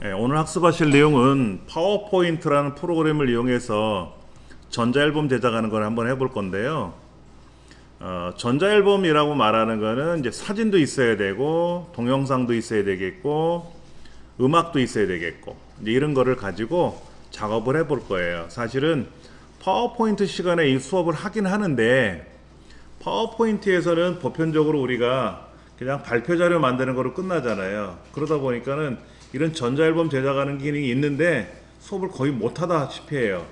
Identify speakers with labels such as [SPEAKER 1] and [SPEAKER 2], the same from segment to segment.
[SPEAKER 1] 오늘 학습하실 내용은 파워포인트라는 프로그램을 이용해서 전자앨범 제작하는 걸 한번 해볼 건데요. 전자앨범이라고 말하는 거는 이제 사진도 있어야 되고 동영상도 있어야 되겠고 음악도 있어야 되겠고 이제 이런 거를 가지고 작업을 해볼 거예요. 사실은 파워포인트 시간에 이 수업을 하긴 하는데 파워포인트에서는 보편적으로 우리가 그냥 발표 자료 만드는 거로 끝나잖아요. 그러다 보니까는 이런 전자앨범 제작하는 기능이 있는데 수업을 거의 못하다시피 해요.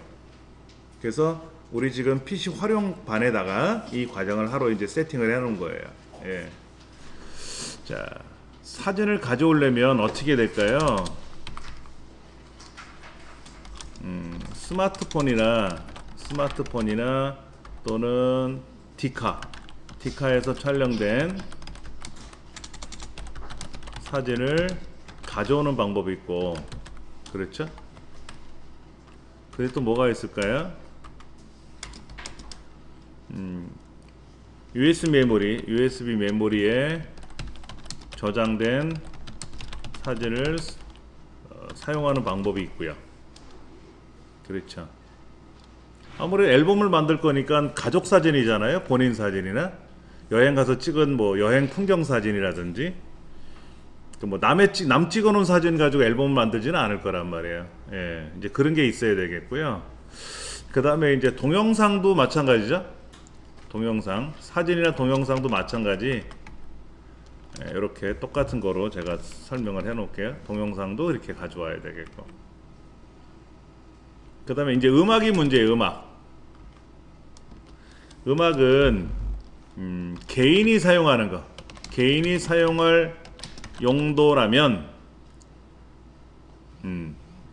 [SPEAKER 1] 그래서 우리 지금 PC 활용반에다가 이 과정을 하러 이제 세팅을 해 놓은 거예요. 예. 자, 사진을 가져오려면 어떻게 될까요? 스마트폰이나 또는 디카에서 촬영된 사진을 가져오는 방법이 있고, 그렇죠? 그리고 또 뭐가 있을까요? USB 메모리에 저장된 사진을 사용하는 방법이 있고요. 그렇죠. 아무래도 앨범을 만들 거니까 가족 사진이잖아요. 본인 사진이나 여행 가서 찍은 뭐 여행 풍경 사진이라든지 뭐 남 찍어놓은 사진 가지고 앨범을 만들지는 않을 거란 말이에요. 예, 이제 그런 게 있어야 되겠고요. 그 다음에 이제 동영상도 마찬가지죠. 사진이나 동영상도 마찬가지. 예, 이렇게 똑같은 거로 제가 설명을 해 놓을게요. 동영상도 이렇게 가져와야 되겠고. 그 다음에 이제 음악이 문제예요. 음악은 개인이 사용하는 거, 개인이 사용할 용도라면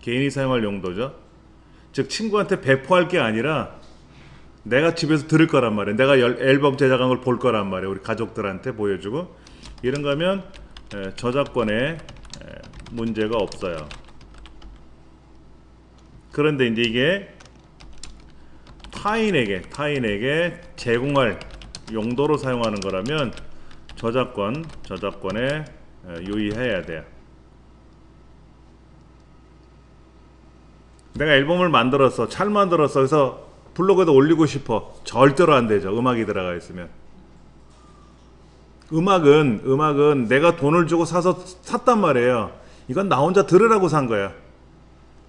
[SPEAKER 1] 개인이 사용할 용도죠. 즉 친구한테 배포할 게 아니라 내가 집에서 들을 거란 말이에요. 내가 앨범 제작한 걸 볼 거란 말이에요. 우리 가족들한테 보여주고 이런 거면 저작권에 문제가 없어요. 그런데 이제 이게 타인에게 제공할 용도로 사용하는 거라면 저작권에 유의해야 돼요. 내가 앨범을 만들어서 잘 만들어서 그래서 블로그에다 올리고 싶어. 절대로 안 되죠. 음악이 들어가 있으면. 음악은 내가 돈을 주고 샀단 말이에요. 이건 나 혼자 들으라고 산 거야.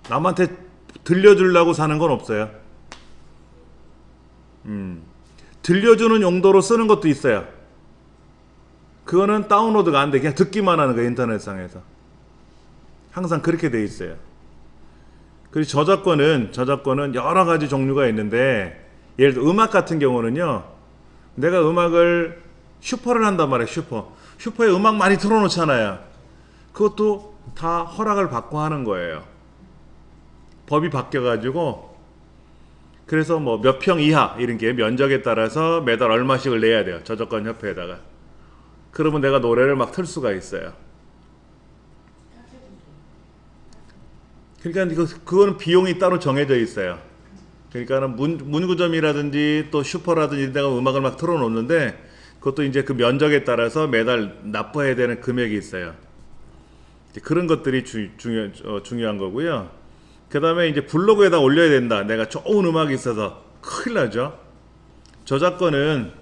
[SPEAKER 1] 남한테 들려주려고 사는 건 없어요. 들려주는 용도로 쓰는 것도 있어요. 그거는 다운로드가 안 돼. 그냥 듣기만 하는 거예요. 인터넷상에서. 항상 그렇게 돼 있어요. 그리고 저작권은 여러 가지 종류가 있는데 예를 들어 음악 같은 경우는요. 내가 음악을 슈퍼를 한단 말이에요. 슈퍼에 음악 많이 틀어놓잖아요. 그것도 다 허락을 받고 하는 거예요. 법이 바뀌어가지고 그래서 뭐 몇 평 이하 이런 게 면적에 따라서 매달 얼마씩을 내야 돼요. 저작권 협회에다가. 그러면 내가 노래를 막 틀 수가 있어요. 그러니까 그거는 비용이 따로 정해져 있어요. 그러니까는 문구점이라든지 또 슈퍼라든지 이런 데가 음악을 막 틀어놓는데 그것도 이제 그 면적에 따라서 매달 납부해야 되는 금액이 있어요. 그런 것들이 중요한 거고요. 그 다음에 이제 블로그에다 올려야 된다. 내가 좋은 음악이 있어서 큰일 나죠. 저작권자가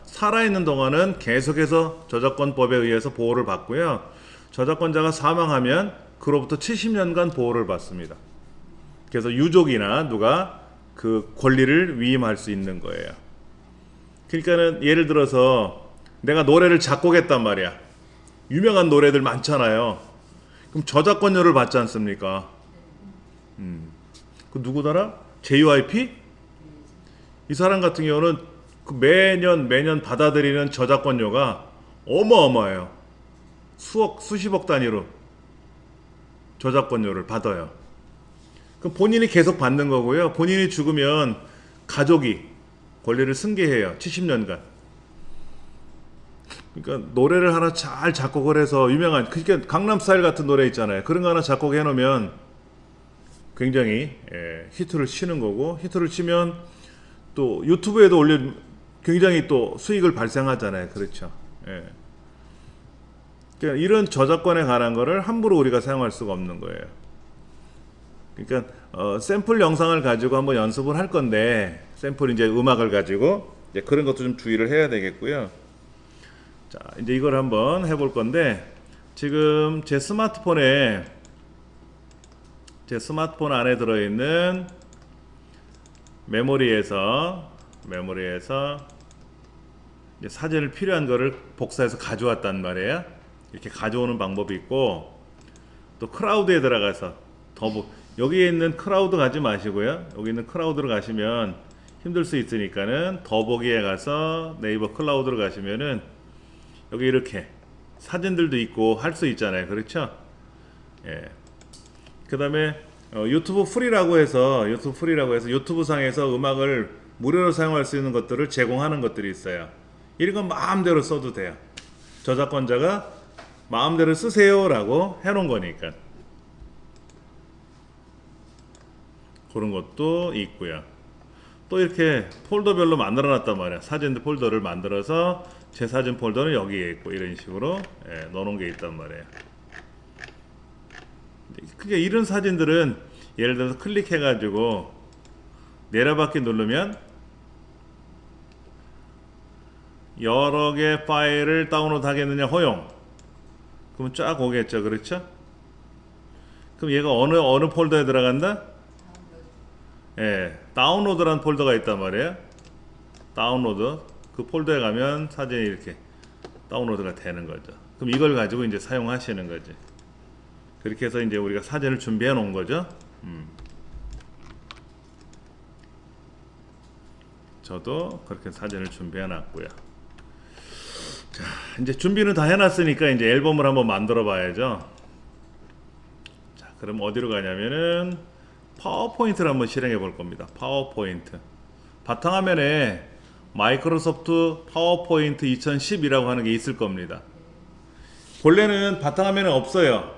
[SPEAKER 1] 살아있는 동안은 계속해서 저작권법에 의해서 보호를 받고요. 저작권자가 사망하면 그로부터 70년간 보호를 받습니다. 그래서 유족이나 누가 그 권리를 위임할 수 있는 거예요. 그러니까는 예를 들어서 내가 노래를 작곡했단 말이야. 유명한 노래들 많잖아요. 그럼 저작권료를 받지 않습니까? 그 누구더라? JYP? 이 사람 같은 경우는 그 매년 받아들이는 저작권료가 어마어마해요. 수십억 단위로 저작권료를 받아요. 그럼 본인이 계속 받는 거고요. 본인이 죽으면 가족이 권리를 승계해요. 70년간. 그러니까 노래를 하나 잘 작곡을 해서 유명한 그러니까 강남스타일 같은 노래 있잖아요. 그런 거 하나 작곡해 놓으면 굉장히 히트를 치는 거고 히트를 치면 또 유튜브에도 굉장히 또 수익을 발생하잖아요. 그렇죠. 예. 그러니까 이런 저작권에 관한 거를 함부로 우리가 사용할 수가 없는 거예요. 그러니까 샘플 영상을 가지고 한번 연습을 할 건데, 샘플 이제 음악을 가지고 이제 그런 것도 좀 주의를 해야 되겠고요. 자, 이제 이걸 한번 해볼 건데, 지금 제 스마트폰 안에 들어있는 메모리에서 이제 사진을 필요한 거를 복사해서 가져왔단 말이에요. 이렇게 가져오는 방법이 있고, 또 클라우드에 들어가서 여기에 있는 클라우드 가지 마시고요. 여기 있는 클라우드로 가시면 힘들 수 있으니까는 더보기에 가서 네이버 클라우드로 가시면은 여기 이렇게 사진들도 있고 할 수 있잖아요. 그렇죠? 예. 그 다음에 유튜브 프리라고 해서 유튜브 상에서 음악을 무료로 사용할 수 있는 것들을 제공하는 것들이 있어요. 이런 건 마음대로 써도 돼요. 저작권자가 마음대로 쓰세요 라고 해놓은 거니까. 그런 것도 있고요. 또 이렇게 폴더별로 만들어 놨단 말이야. 사진 폴더를 만들어서 제 사진 폴더는 여기에 있고 이런 식으로 넣어놓은 게 있단 말이에요. 그게 이런 사진들은 예를 들어서 클릭해 가지고 내려받기 누르면 여러 개 파일을 다운로드 하겠느냐 허용. 그럼 쫙 오겠죠. 그렇죠? 그럼 얘가 어느 폴더에 들어간다? 다운로드라는 폴더가 있단 말이에요. 다운로드. 그 폴더에 가면 사진이 이렇게 다운로드가 되는 거죠. 그럼 이걸 가지고 이제 사용하시는 거지. 그렇게 해서 이제 우리가 사진을 준비해 놓은 거죠. 저도 그렇게 사진을 준비해 놨고요. 자, 이제 준비는 다 해놨으니까 이제 앨범을 한번 만들어 봐야죠. 자, 그럼 어디로 가냐면은 파워포인트를 한번 실행해 볼 겁니다. 파워포인트. 바탕화면에 마이크로소프트 파워포인트 2010이라고 하는 게 있을 겁니다. 본래는 바탕화면에 없어요.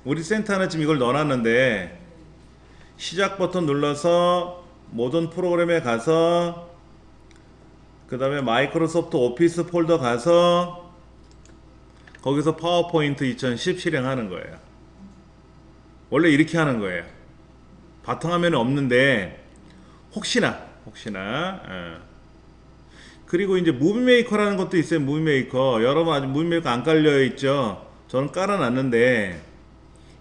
[SPEAKER 1] 우리 센터는 지금 이걸 넣어놨는데, 시작 버튼 눌러서 모든 프로그램에 가서 그 다음에 마이크로소프트 오피스 폴더 가서 거기서 파워포인트 2010 실행하는 거예요. 원래 이렇게 하는 거예요. 바탕화면에 없는데 혹시나 그리고 이제 무비메이커라는 것도 있어요. 무비메이커. 여러분 아직 무비메이커 안 깔려 있죠? 저는 깔아놨는데,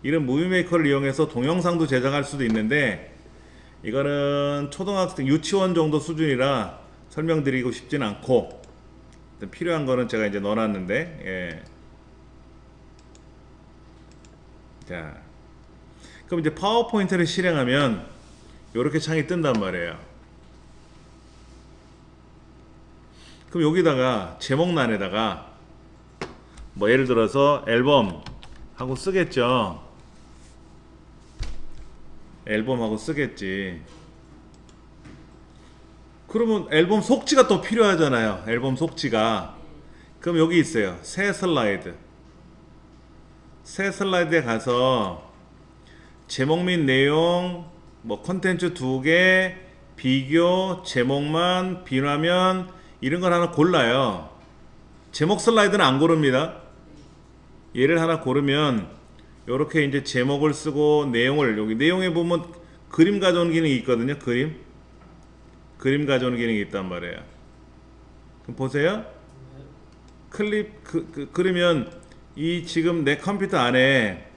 [SPEAKER 1] 이런 무비메이커를 이용해서 동영상도 제작할 수도 있는데, 이거는 초등학생 유치원 정도 수준이라 설명드리고 싶진 않고, 필요한 거는 제가 이제 넣어놨는데, 자, 그럼 이제 파워포인트를 실행하면 이렇게 창이 뜬단 말이에요. 그럼 여기다가 제목란에다가 뭐 예를 들어서 앨범 하고 쓰겠죠. 앨범 하고 쓰겠지. 그러면 앨범 속지가 또 필요하잖아요. 앨범 속지가. 그럼 여기 있어요. 새 슬라이드. 새 슬라이드에 가서 제목 및 내용, 뭐 컨텐츠 2개, 비교, 제목만, 비화면 이런 걸 하나 골라요. 제목 슬라이드는 안 고릅니다. 얘를 하나 고르면 이렇게 이제 제목을 쓰고 내용을, 여기 내용에 보면 그림 가져오는 기능이 있거든요. 그림 가져오는 기능이 있단 말이에요. 그럼 보세요. 클립 그러면 이 지금 내 컴퓨터 안에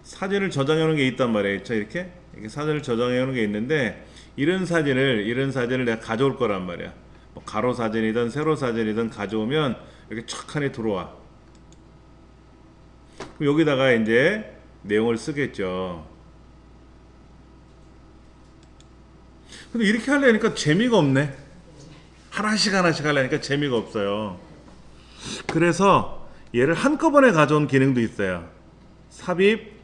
[SPEAKER 1] 사진을 저장해 놓은 게 있단 말이에요. 이렇게 사진을 저장해 놓은 게 있는데, 이런 사진을 내가 가져올 거란 말이야. 뭐 가로 사진이든 세로 사진이든 가져오면 이렇게 촥하니 들어와. 그럼 여기다가 이제 내용을 쓰겠죠. 근데 이렇게 하려니까 재미가 없네. 하나씩 하려니까 재미가 없어요. 그래서 얘를 한꺼번에 가져온 기능도 있어요. 삽입,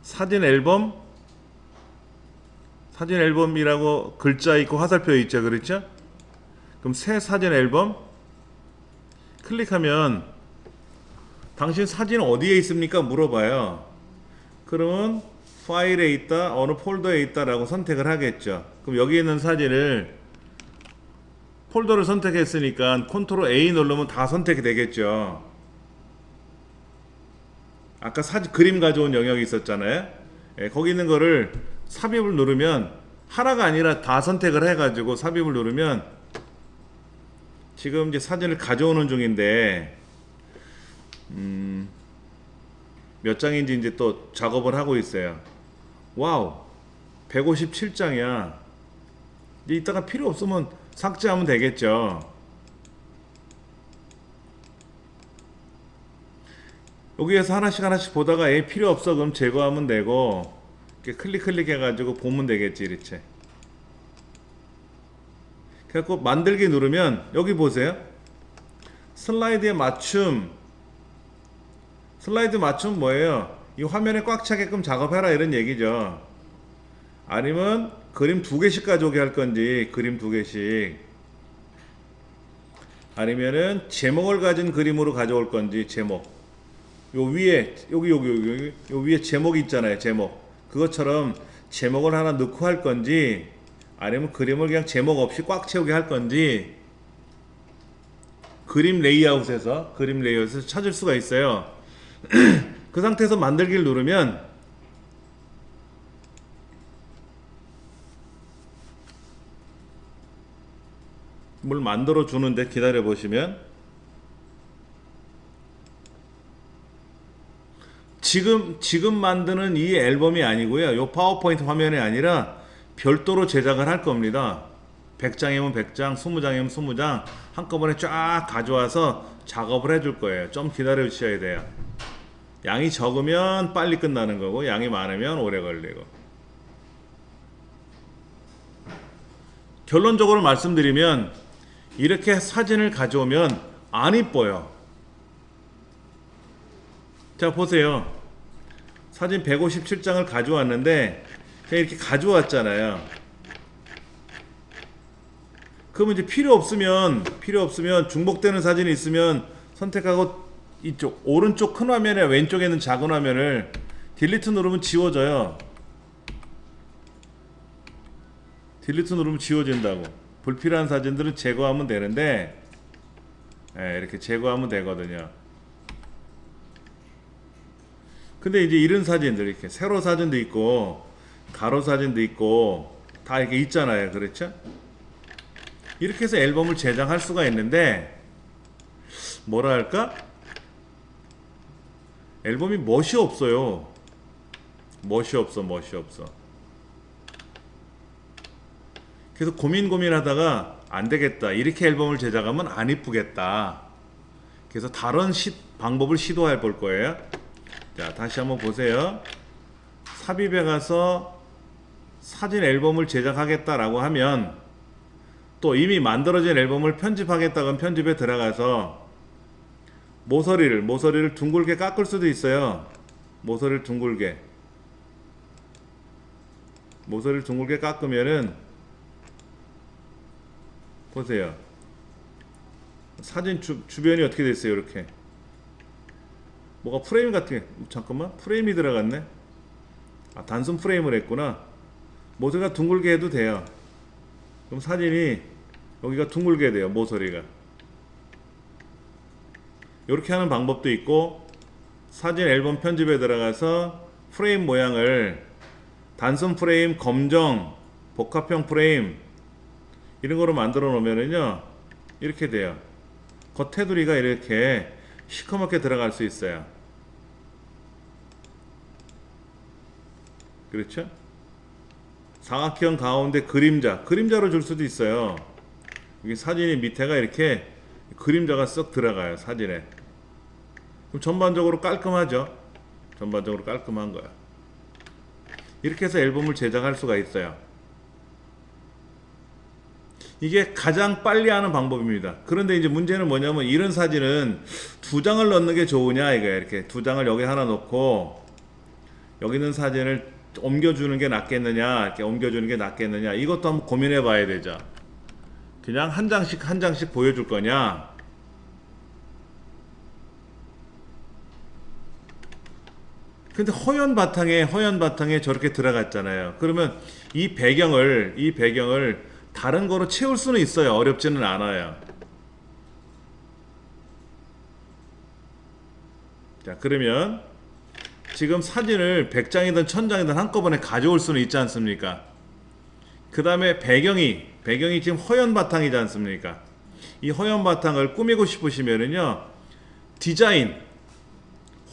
[SPEAKER 1] 사진 앨범이라고 글자 있고 화살표 있죠. 그렇죠? 그럼 새 사진 앨범 클릭하면 당신 사진 어디에 있습니까? 물어봐요. 그러면 파일에 있다, 어느 폴더에 있다 라고 선택을 하겠죠. 그럼 여기 있는 사진을 폴더를 선택했으니까 컨트롤 A 누르면 다 선택이 되겠죠. 아까 그림 가져온 영역이 있었잖아요. 예, 거기 있는 거를 삽입을 누르면 하나가 아니라 다 선택을 해가지고 삽입을 누르면 지금 이제 사진을 가져오는 중인데 몇 장인지 이제 또 작업을 하고 있어요. 와우, 157장이야. 이제 이따가 필요 없으면 삭제하면 되겠죠. 여기에서 하나씩 보다가 필요 없어 그럼 제거하면 되고, 이렇게 클릭 해가지고 보면 되겠지. 이렇게 그래갖고 만들기 누르면 여기 보세요. 슬라이드에 맞춤. 슬라이드 맞춤 뭐예요? 이 화면에 꽉 차게끔 작업해라 이런 얘기죠. 아니면 그림 2개씩 가져오게 할 건지, 그림 2개씩, 아니면은 제목을 가진 그림으로 가져올 건지. 제목 요 위에 여기 요 위에 제목이 있잖아요. 제목 그것처럼 제목을 하나 넣고 할 건지, 아니면 그림을 그냥 제목 없이 꽉 채우게 할 건지, 그림 레이아웃에서 찾을 수가 있어요. 그 상태에서 만들기를 누르면 뭘 만들어 주는데, 기다려 보시면 지금 만드는 이 앨범이 아니고요. 요 파워포인트 화면이 아니라 별도로 제작을 할 겁니다. 100장이면 100장, 20장이면 20장 한꺼번에 쫙 가져와서 작업을 해줄 거예요. 좀 기다려 주셔야 돼요. 양이 적으면 빨리 끝나는 거고, 양이 많으면 오래 걸리고. 결론적으로 말씀드리면 이렇게 사진을 가져오면 안 이뻐요. 자 보세요. 사진 157장을 가져왔는데 그냥 이렇게 가져왔잖아요. 그러면 이제 필요 없으면 중복되는 사진이 있으면 선택하고 이쪽 오른쪽 큰 화면에 왼쪽에 있는 작은 화면을 딜리트 누르면 지워져요. 딜리트 누르면 지워진다고. 불필요한 사진들은 제거하면 되는데, 이렇게 제거하면 되거든요. 근데 이제 이런 사진들, 이렇게 세로 사진도 있고 가로 사진도 있고 다 이렇게 있잖아요. 그렇죠? 이렇게 해서 앨범을 제작할 수가 있는데, 뭐라 할까? 앨범이 멋이 없어요. 멋이 없어. 그래서 고민하다가 안 되겠다. 이렇게 앨범을 제작하면 안 이쁘겠다. 그래서 다른 방법을 시도해 볼 거예요. 자, 다시 한번 보세요. 삽입에 가서 사진 앨범을 제작하겠다라고 하면, 또 이미 만들어진 앨범을 편집하겠다고 하면 편집에 들어가서 모서리를 둥글게 깎을 수도 있어요. 모서리를 둥글게 깎으면은 보세요. 사진 주변이 어떻게 됐어요? 이렇게 뭐가 프레임 같은 게, 잠깐만, 프레임이 들어갔네. 단순 프레임을 했구나. 모서리가 둥글게 해도 돼요. 그럼 사진이 여기가 둥글게 돼요. 모서리가 이렇게 하는 방법도 있고, 사진 앨범 편집에 들어가서 프레임 모양을 단순 프레임, 검정, 복합형 프레임 이런 거로 만들어 놓으면은요 이렇게 돼요. 겉테두리가 이렇게 시커멓게 들어갈 수 있어요. 그렇죠? 사각형 가운데 그림자로 줄 수도 있어요. 여기 사진이 밑에가 이렇게 그림자가 쏙 들어가요. 사진에. 그럼 전반적으로 깔끔하죠. 전반적으로 깔끔한 거야. 이렇게 해서 앨범을 제작할 수가 있어요. 이게 가장 빨리 하는 방법입니다. 그런데 이제 문제는 뭐냐면, 이런 사진은 2장을 넣는 게 좋으냐 이거야. 이렇게 2장을 여기 하나 놓고 여기 있는 사진을 옮겨주는 게 낫겠느냐, 이렇게 옮겨주는 게 낫겠느냐, 이것도 한번 고민해 봐야 되죠. 그냥 한 장씩 보여줄 거냐, 근데 허연 바탕에 저렇게 들어갔잖아요. 그러면 이 배경을 다른 거로 채울 수는 있어요. 어렵지는 않아요. 자, 그러면 지금 사진을 100장이든 1000장이든 한꺼번에 가져올 수는 있지 않습니까? 그 다음에 배경이 지금 허연 바탕이지 않습니까? 이 허연 바탕을 꾸미고 싶으시면은요, 디자인,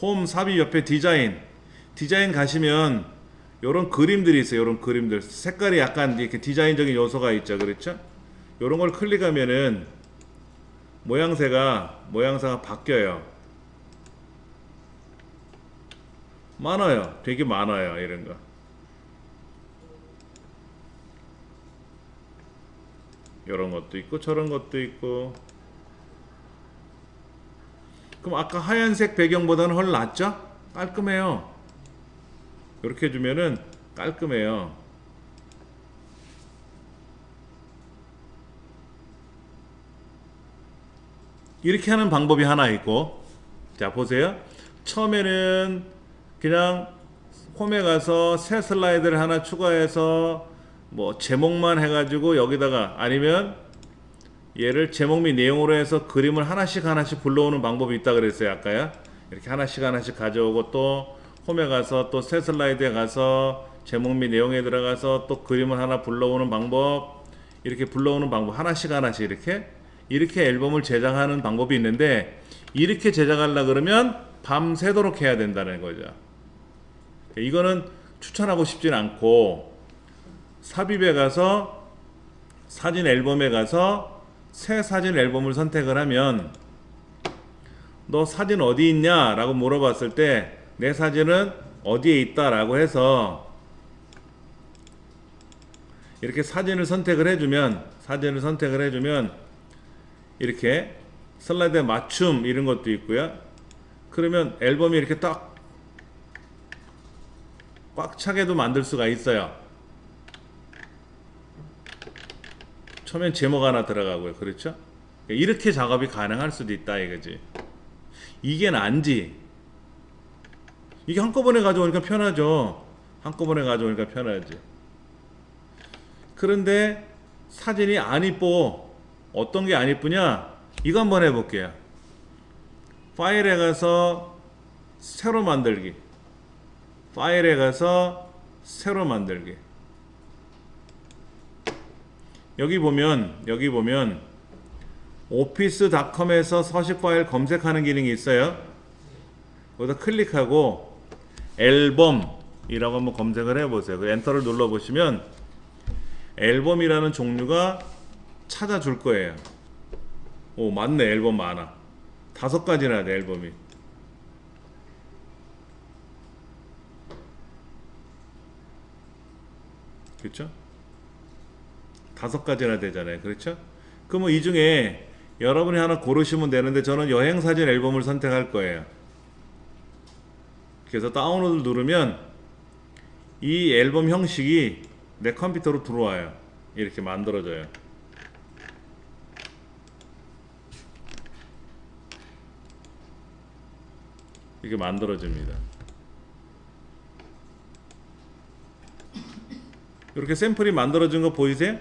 [SPEAKER 1] 홈 삽입 옆에 디자인 가시면 요런 그림들이 있어요. 요런 그림들. 색깔이 약간 이렇게 디자인적인 요소가 있죠. 그렇죠? 요런 걸 클릭하면은 모양새가 바뀌어요. 많아요. 되게 많아요. 이런 거. 이런 것도 있고 저런 것도 있고. 그럼 아까 하얀색 배경보다는 훨 낫죠? 깔끔해요. 이렇게 해주면은 깔끔해요. 이렇게 하는 방법이 하나 있고, 자 보세요. 처음에는 그냥 홈에 가서 새 슬라이드를 하나 추가해서 뭐 제목만 해가지고 여기다가, 아니면 얘를 제목 및 내용으로 해서 그림을 하나씩 불러오는 방법이 있다 그랬어요. 아까요. 이렇게 하나씩 가져오고, 또 홈에 가서 또 새 슬라이드에 가서 제목 및 내용에 들어가서 또 그림을 하나 불러오는 방법, 이렇게 불러오는 방법 하나씩 이렇게 앨범을 제작하는 방법이 있는데, 이렇게 제작하려 그러면 밤새도록 해야 된다는 거죠. 이거는 추천하고 싶진 않고, 삽입에 가서 사진 앨범에 가서 새 사진 앨범을 선택을 하면, 너 사진 어디 있냐 라고 물어봤을 때 내 사진은 어디에 있다 라고 해서 이렇게 사진을 선택을 해주면 이렇게 슬라이드에 맞춤 이런 것도 있고요. 그러면 앨범이 이렇게 딱 꽉 차게도 만들 수가 있어요. 처음엔 제목 하나 들어가고요. 그렇죠? 이렇게 작업이 가능할 수도 있다 이거지. 이게 난지, 이게 한꺼번에 가져오니까 편하죠. 편하지. 그런데 사진이 안 이뻐. 어떤 게 안 이쁘냐? 이거 한번 해볼게요. 파일에 가서 새로 만들기. 여기 보면 오피스닷컴에서 서식 파일 검색하는 기능이 있어요. 거기다 클릭하고 앨범이라고 한번 검색을 해보세요. 그 엔터를 눌러보시면 앨범이라는 종류가 찾아줄 거예요. 오, 맞네. 앨범 많아. 5가지나 돼, 앨범이. 그렇죠? 5가지나 되잖아요. 그렇죠? 그러면 이 중에 여러분이 하나 고르시면 되는데, 저는 여행사진 앨범을 선택할 거예요. 그래서 다운로드 누르면 이 앨범 형식이 내 컴퓨터로 들어와요. 이렇게 만들어져요. 이렇게 만들어집니다. 이렇게 샘플이 만들어진 거 보이세요?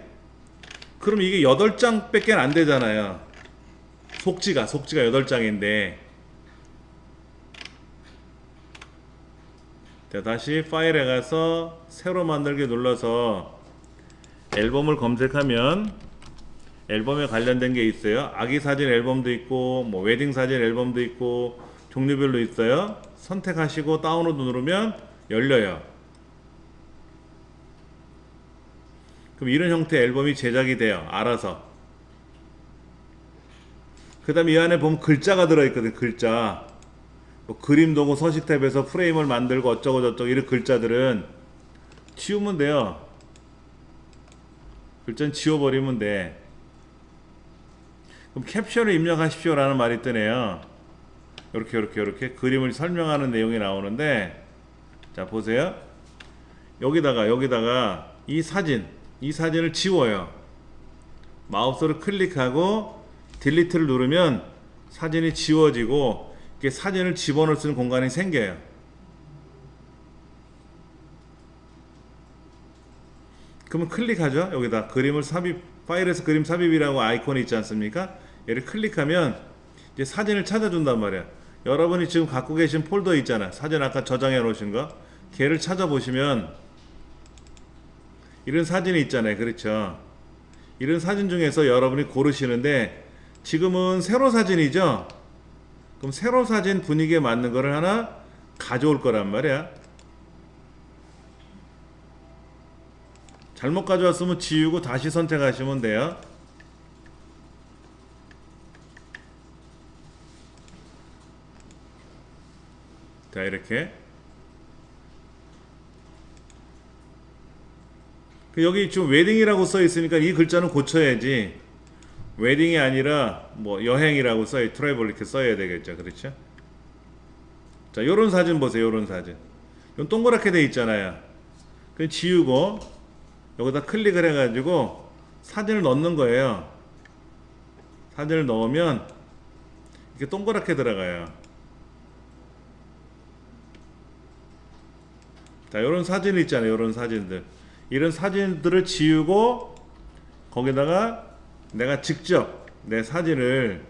[SPEAKER 1] 그럼 이게 8장 밖에 안 되잖아요. 속지가 8장인데. 자, 다시 파일에 가서 새로 만들기 눌러서 앨범을 검색하면 앨범에 관련된 게 있어요. 아기 사진 앨범도 있고, 뭐 웨딩 사진 앨범도 있고, 종류별로 있어요. 선택하시고 다운로드 누르면 열려요. 그럼 이런 형태의 앨범이 제작이 돼요. 알아서. 그 다음에 이 안에 보면 글자가 들어있거든. 글자. 뭐 그림 도구 서식 탭에서 프레임을 만들고 어쩌고 저쩌고, 이런 글자들은 지우면 돼요. 글자는 지워버리면 돼. 그럼 캡션을 입력하십시오 라는 말이 뜨네요. 이렇게 그림을 설명하는 내용이 나오는데, 자 보세요. 여기다가 이 사진을 지워요. 마우스를 클릭하고 딜리트를 누르면 사진이 지워지고, 이렇게 사진을 집어넣을 수 있는 공간이 생겨요. 그러면 클릭하죠. 여기다 그림을 삽입, 파일에서 그림 삽입이라고 아이콘이 있지 않습니까? 얘를 클릭하면 이제 사진을 찾아준단 말이야. 여러분이 지금 갖고 계신 폴더 있잖아. 사진 아까 저장해 놓으신 거. 걔를 찾아보시면 이런 사진이 있잖아요. 그렇죠? 이런 사진 중에서 여러분이 고르시는데 지금은 세로 사진이죠? 그럼 세로 사진 분위기에 맞는 거를 하나 가져올 거란 말이야. 잘못 가져왔으면 지우고 다시 선택하시면 돼요. 자, 이렇게 여기 지금 웨딩이라고 써 있으니까 이 글자는 고쳐야지. 웨딩이 아니라 뭐 여행이라고 써야, 트래블 이렇게 써야 되겠죠. 그렇죠? 자, 요런 사진 보세요. 요런 사진. 이건 동그랗게 돼 있잖아요. 그냥 지우고 여기다 클릭을 해가지고 사진을 넣는 거예요. 사진을 넣으면 이렇게 동그랗게 들어가요. 자, 요런 사진 있잖아요. 요런 사진들. 이런 사진들을 지우고 거기다가 내가 직접 내 사진을,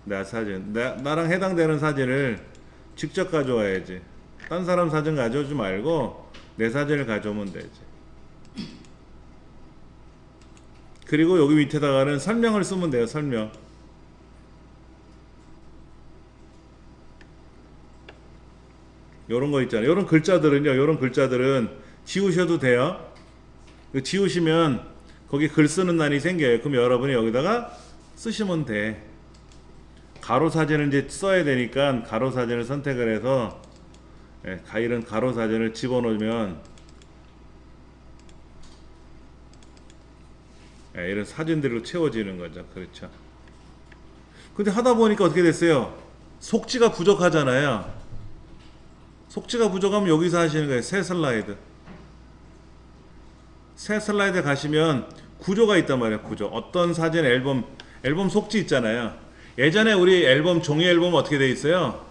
[SPEAKER 1] 나랑 해당되는 사진을 직접 가져와야지. 딴 사람 사진 가져오지 말고 내 사진을 가져오면 되지. 그리고 여기 밑에다가는 설명을 쓰면 돼요. 설명. 요런 거 있잖아요. 요런 글자들은요. 요런 글자들은 지우셔도 돼요. 지우시면 거기 글 쓰는欄이 생겨요. 그럼 여러분이 여기다가 쓰시면 돼. 가로 사진을 이제 써야 되니까 가로 사진을 선택을 해서 이런 가로 사진을 집어넣으면 이런 사진들로 채워지는 거죠. 그렇죠. 근데 하다 보니까 어떻게 됐어요? 속지가 부족하잖아요. 속지가 부족하면 여기서 하시는 거예요. 새 슬라이드. 새 슬라이드 가시면 구조가 있단 말이에요. 구조. 어떤 사진 앨범 속지 있잖아요. 예전에 우리 앨범, 종이 앨범 어떻게 돼 있어요?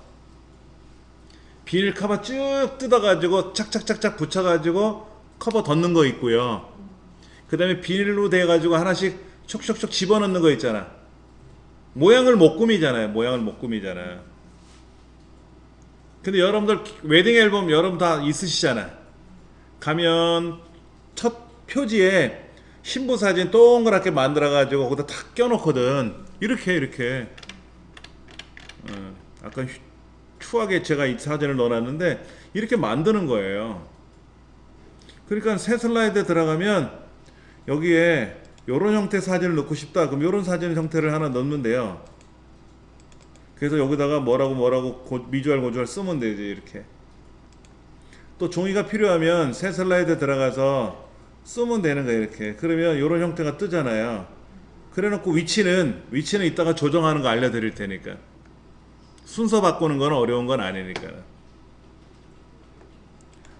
[SPEAKER 1] 비닐 커버 쭉 뜯어가지고 착착착착 붙여가지고 커버 덮는 거 있고요. 그 다음에 비닐로 돼가지고 하나씩 촉촉촉 집어넣는 거 있잖아. 모양을 못 꾸미잖아요. 모양을 못 꾸미잖아요. 근데 여러분들 웨딩 앨범 여러분 다 있으시잖아. 가면 첫 표지에 신부 사진 동그랗게 만들어가지고 거기다 탁 껴놓거든. 이렇게 약간 추하게 제가 이 사진을 넣어놨는데 이렇게 만드는 거예요. 그러니까 새 슬라이드에 들어가면 여기에 요런 형태 사진을 넣고 싶다. 그럼 요런 사진 형태를 하나 넣으면 돼요. 그래서 여기다가 뭐라고 미주알 고주알 쓰면 되지. 이렇게 또 종이가 필요하면 새 슬라이드에 들어가서 쓰면 되는 거예요. 이렇게. 그러면 요런 형태가 뜨잖아요. 그래 놓고 위치는 이따가 조정하는 거 알려드릴 테니까. 순서 바꾸는 건 어려운 건 아니니까.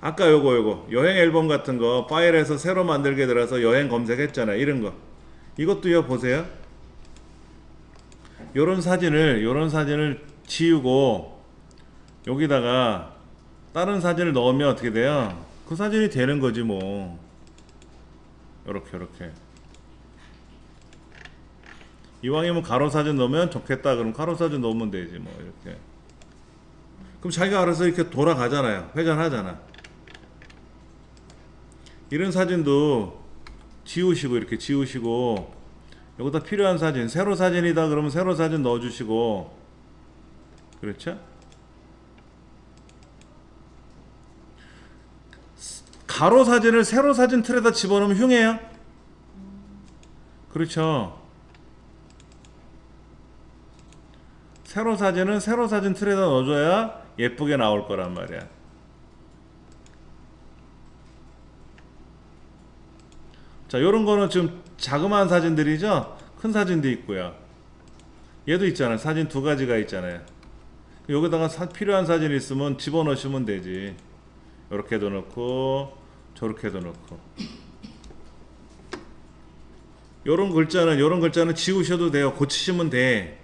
[SPEAKER 1] 아까 요거 여행 앨범 같은 거 파일에서 새로 만들게 들어서 여행 검색했잖아요. 이런 거. 이것도요. 보세요. 요런 사진을 지우고 여기다가 다른 사진을 넣으면 어떻게 돼요? 그 사진이 되는 거지 뭐. 요렇게 이왕이면 가로 사진 넣으면 좋겠다. 그럼 가로 사진 넣으면 되지 뭐. 이렇게. 그럼 자기가 알아서 이렇게 돌아가잖아요. 회전하잖아. 이런 사진도 지우시고 이렇게 지우시고 여기다 필요한 사진, 세로 사진이다 그러면 세로 사진 넣어주시고. 그렇죠? 가로 사진을 세로 사진 틀에다 집어넣으면 흉해요? 그렇죠. 세로 사진은 세로 사진 틀에다 넣어줘야 예쁘게 나올 거란 말이야. 자, 요런 거는 지금 자그마한 사진들이죠? 큰 사진도 있고요. 얘도 있잖아요. 사진 두 가지가 있잖아요. 여기다가 필요한 사진 있으면 집어넣으시면 되지. 요렇게도 넣고 저렇게도 넣고. 요런 글자는 지우셔도 돼요. 고치시면 돼.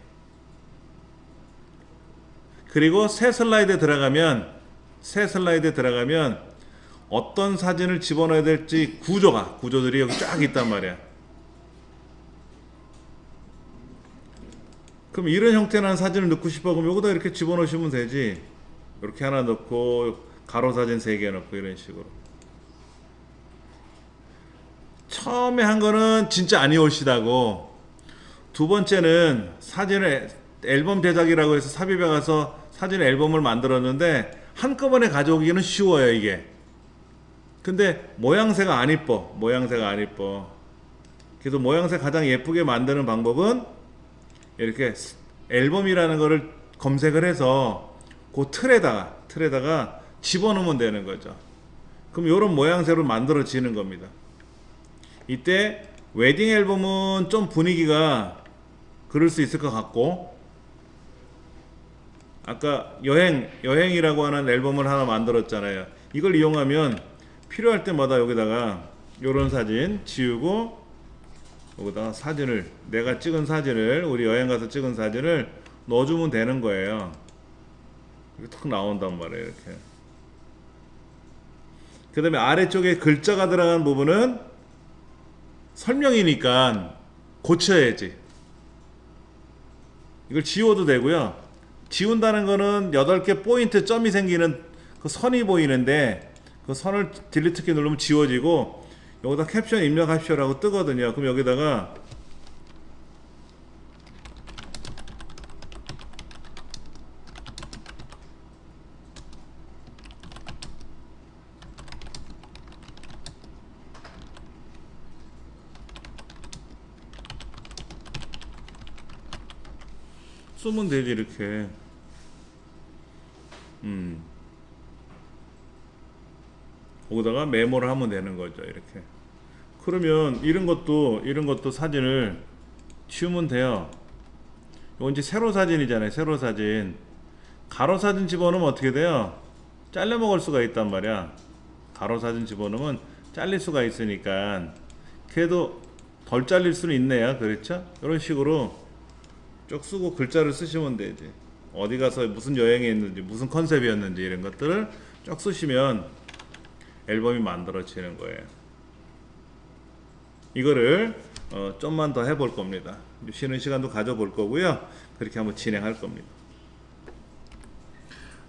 [SPEAKER 1] 그리고 새 슬라이드에 들어가면 어떤 사진을 집어넣어야 될지 구조들이 여기 쫙 있단 말이야. 그럼 이런 형태의 사진을 넣고 싶어 그럼 여기다 이렇게 집어넣으시면 되지. 이렇게 하나 넣고 가로 사진 3개 넣고 이런 식으로. 처음에 한 거는 진짜 아니올시다고, 두 번째는 사진을 앨범 제작이라고 해서 삽입해 가서 사진 앨범을 만들었는데 한꺼번에 가져오기는 쉬워요 이게. 근데 모양새가 안 이뻐. 그래서 모양새 가장 예쁘게 만드는 방법은 이렇게 앨범이라는 거를 검색을 해서 그 틀에다가 집어넣으면 되는 거죠. 그럼 이런 모양새로 만들어지는 겁니다. 이때 웨딩 앨범은 좀 분위기가 그럴 수 있을 것 같고, 아까 여행이라고 하는 앨범을 하나 만들었잖아요. 이걸 이용하면 필요할 때마다 여기다가 이런 사진 지우고 여기다가 사진을, 내가 찍은 사진을, 우리 여행 가서 찍은 사진을 넣어주면 되는 거예요. 이렇게 탁 나온단 말이에요. 이렇게. 그 다음에 아래쪽에 글자가 들어간 부분은 설명이니까 고쳐야지. 이걸 지워도 되고요. 지운다는 거는 8개 포인트 점이 생기는 그 선이 보이는데 그 선을 딜리트 키 누르면 지워지고 여기다 캡션 입력하십시오라고 뜨거든요. 그럼 여기다가 쓰면 되지 이렇게. 거기다가 메모를 하면 되는 거죠 이렇게. 그러면 이런 것도 사진을 지우면 돼요. 이건 이제 세로 사진이잖아요. 세로 사진. 가로 사진 집어넣으면 어떻게 돼요? 잘라 먹을 수가 있단 말이야. 가로 사진 집어넣으면 잘릴 수가 있으니까. 그래도 덜 잘릴 수는 있네요. 그렇죠? 이런 식으로 쭉 쓰고 글자를 쓰시면 되지. 어디 가서 무슨 여행이 있는지, 무슨 컨셉이었는지 이런 것들을 쭉 쓰시면 앨범이 만들어지는 거예요. 이거를 좀만 더 해볼 겁니다. 쉬는 시간도 가져볼 거고요. 그렇게 한번 진행할 겁니다.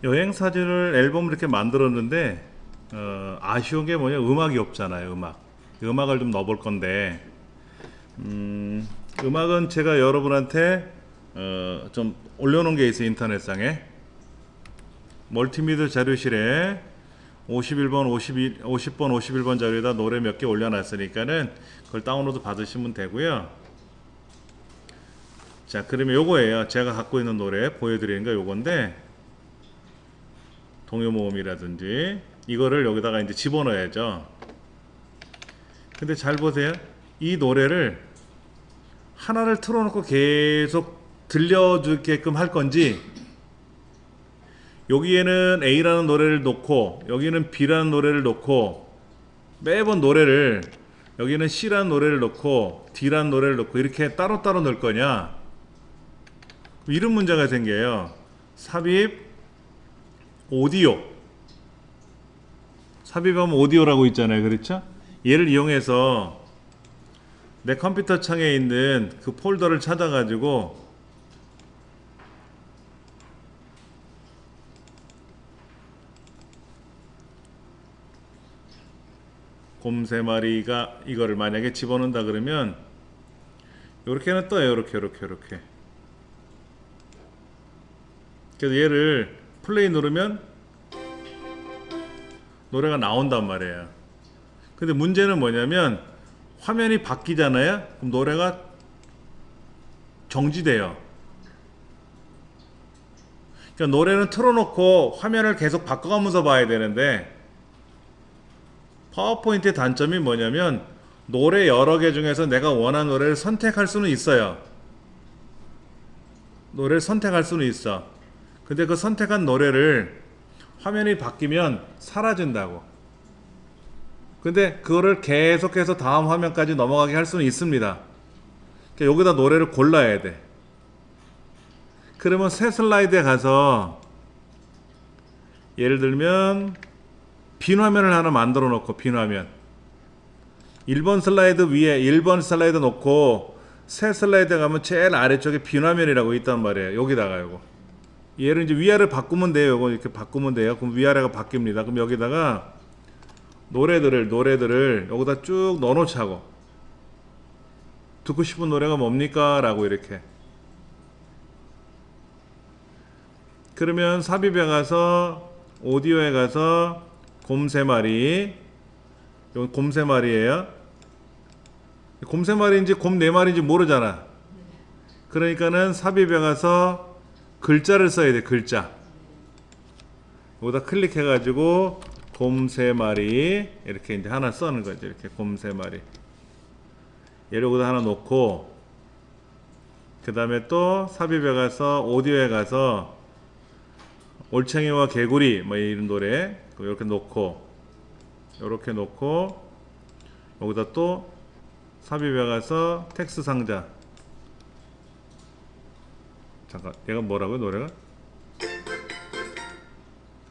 [SPEAKER 1] 여행 사진을 앨범을 이렇게 만들었는데 아쉬운 게 뭐냐, 음악이 없잖아요. 음악을 좀 넣어볼 건데 음악은 제가 여러분한테 좀 올려놓은 게 있어요. 인터넷상에 멀티미디어 자료실에 50번 51번 자료에다 노래 몇 개 올려놨으니까는 그걸 다운로드 받으시면 되고요. 자, 그러면 요거예요. 제가 갖고 있는 노래 보여드리는 거 요건데, 동요모음이라든지 이거를 여기다가 이제 집어넣어야죠. 근데 잘 보세요. 이 노래를 하나를 틀어놓고 계속 들려주게끔 할 건지, 여기에는 A라는 노래를 놓고 여기는 B라는 노래를 놓고 매번 노래를, 여기는 C라는 노래를 놓고 D라는 노래를 놓고 이렇게 따로따로 넣을 거냐, 이런 문제가 생겨요. 삽입 오디오, 삽입하면 오디오라고 있잖아요. 그렇죠? 얘를 이용해서 내 컴퓨터 창에 있는 그 폴더를 찾아가지고 곰 3마리가 이거를 만약에 집어넣는다 그러면 요렇게는 떠요. 요렇게. 그래서 얘를 플레이 누르면 노래가 나온단 말이에요. 근데 문제는 뭐냐면 화면이 바뀌잖아요. 그럼 노래가 정지돼요. 그러니까 노래는 틀어놓고 화면을 계속 바꿔가면서 봐야 되는데, 파워포인트의 단점이 뭐냐면 노래 여러 개 중에서 내가 원하는 노래를 선택할 수는 있어요. 노래를 선택할 수는 있어. 근데 그 선택한 노래를 화면이 바뀌면 사라진다고. 근데 그거를 계속해서 다음 화면까지 넘어가게 할 수는 있습니다. 그러니까 여기다 노래를 골라야 돼. 그러면 새 슬라이드에 가서 예를 들면 빈 화면을 하나 만들어 놓고, 빈 화면 1번 슬라이드 위에 1번 슬라이드 놓고 새 슬라이드 가면 제일 아래쪽에 빈 화면이라고 있단 말이에요. 여기다가 요거 얘를 이제 위아래 바꾸면 돼요. 요거 이렇게 바꾸면 돼요. 그럼 위아래가 바뀝니다. 그럼 여기다가 노래들을 여기다 쭉 넣어놓자고. 듣고 싶은 노래가 뭡니까? 라고 이렇게. 그러면 삽입에 가서 오디오에 가서 곰 3마리, 이건 곰 3마리예요. 곰 3마리인지 곰 4마리인지 모르잖아. 그러니까는 삽입에 가서 글자를 써야 돼. 글자. 여기다 클릭해 가지고 곰 3마리 이렇게 이제 하나 써는 거죠. 이렇게 곰 3마리. 얘를 여기다 하나 놓고, 그 다음에 또 삽입에 가서 오디오에 가서 올챙이와 개구리 뭐 이런 노래 이렇게 놓고, 이렇게 놓고 여기다 또 삽입에 가서 텍스트 상자. 잠깐, 얘가 뭐라고요? 노래가?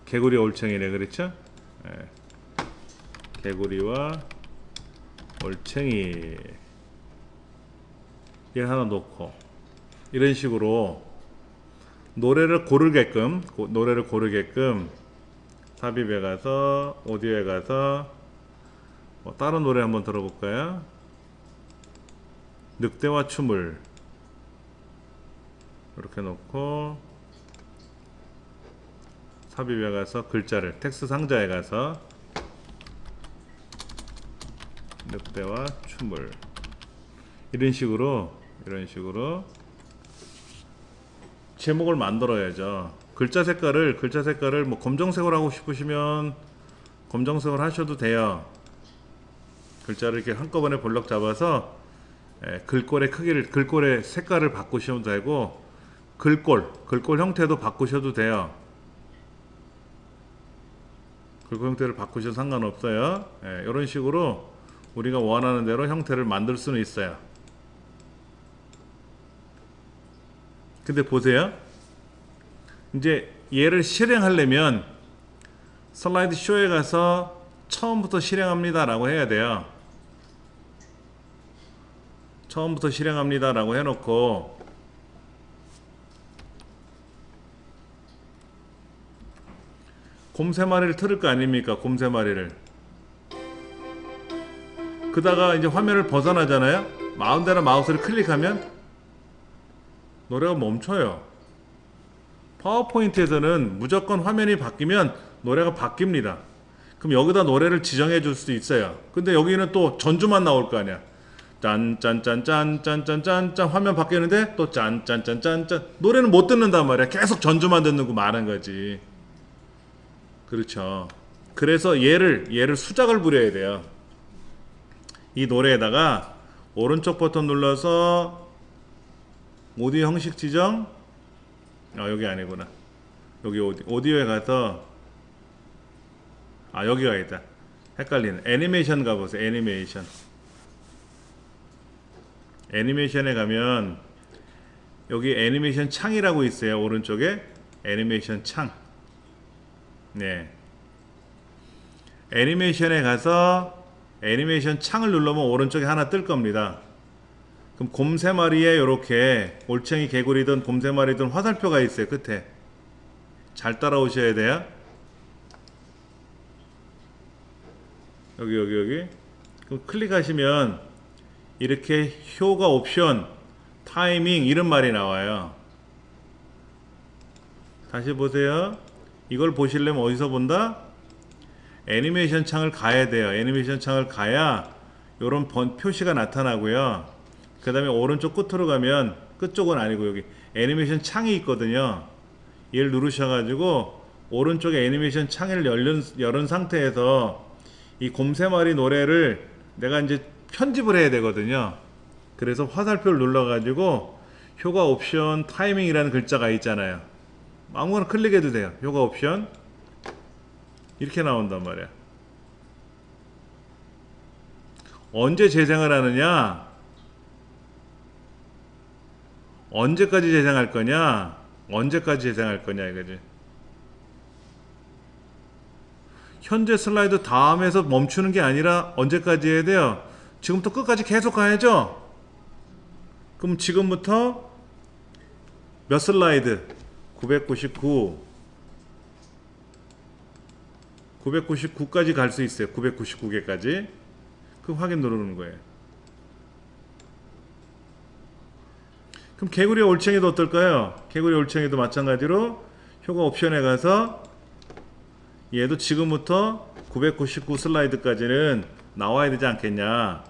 [SPEAKER 1] 개구리 올챙이네, 그렇죠? 네. 개구리와 올챙이 얘 하나 놓고, 이런 식으로 노래를 고르게끔 삽입에 가서 오디오에 가서 뭐 다른 노래 한번 들어볼까요? 늑대와 춤을 이렇게 놓고 삽입에 가서 글자를 텍스트 상자에 가서 늑대와 춤을 이런 식으로 제목을 만들어야죠. 글자 색깔을 뭐 검정색으로 하고 싶으시면 검정색으로 하셔도 돼요. 글자를 이렇게 한꺼번에 볼록 잡아서 글꼴의 크기를, 글꼴의 색깔을 바꾸시면 되고, 글꼴 형태도 바꾸셔도 돼요. 글꼴 형태를 바꾸셔도 상관없어요. 이런 식으로 우리가 원하는 대로 형태를 만들 수는 있어요. 근데 보세요. 이제 얘를 실행하려면 슬라이드 쇼에 가서 처음부터 실행합니다 라고 해야 돼요. 처음부터 실행합니다 라고 해놓고, 곰 3마리를 틀을 거 아닙니까? 곰 3마리를. 그다가 이제 화면을 벗어나잖아요. 마음대로 마우스를 클릭하면 노래가 멈춰요. 파워포인트에서는 무조건 화면이 바뀌면 노래가 바뀝니다. 그럼 여기다 노래를 지정해 줄 수도 있어요. 근데 여기는 또 전주만 나올 거 아니야. 짠짠짠짠짠짠짠짠 화면 바뀌는데 또 짠짠짠짠짠 노래는 못 듣는단 말이야. 계속 전주만 듣는 거 많은 거지. 그렇죠. 그래서 얘를 수작을 부려야 돼요. 이 노래에다가 오른쪽 버튼 눌러서 오디오 형식 지정. 여기 아니구나. 여기 오디오에 가서 여기가 있다. 헷갈리네. 애니메이션 가보세요. 애니메이션에 가면 여기 애니메이션 창이라고 있어요. 오른쪽에 애니메이션 창. 네. 애니메이션에 가서 애니메이션 창을 누르면 오른쪽에 하나 뜰 겁니다. 그럼 곰 3마리에 이렇게 올챙이 개구리든 곰 3마리든 화살표가 있어요. 끝에. 잘 따라오셔야 돼요. 여기. 그럼 클릭하시면 이렇게 효과 옵션, 타이밍 이런 말이 나와요. 다시 보세요. 이걸 보시려면 어디서 본다? 애니메이션 창을 가야 돼요. 애니메이션 창을 가야 이런 표시가 나타나고요. 그 다음에 오른쪽 끝으로 가면, 끝쪽은 아니고 여기 애니메이션 창이 있거든요. 얘를 누르셔가지고 오른쪽에 애니메이션 창을 열은 상태에서 이 곰 3마리 노래를 내가 이제 편집을 해야 되거든요. 그래서 화살표를 눌러가지고 효과 옵션 타이밍이라는 글자가 있잖아요. 아무거나 클릭해도 돼요. 효과 옵션 이렇게 나온단 말이야. 언제 재생을 하느냐, 언제까지 재생할 거냐 이거지. 현재 슬라이드 다음에서 멈추는 게 아니라 언제까지 해야 돼요? 지금부터 끝까지 계속 가야죠. 그럼 지금부터 몇 슬라이드? 999 999까지 갈 수 있어요. 999개까지. 그럼 확인 누르는 거예요. 그럼 개구리 올챙이도 어떨까요? 개구리 올챙이도 마찬가지로 효과 옵션에 가서 얘도 지금부터 999 슬라이드까지는 나와야 되지 않겠냐.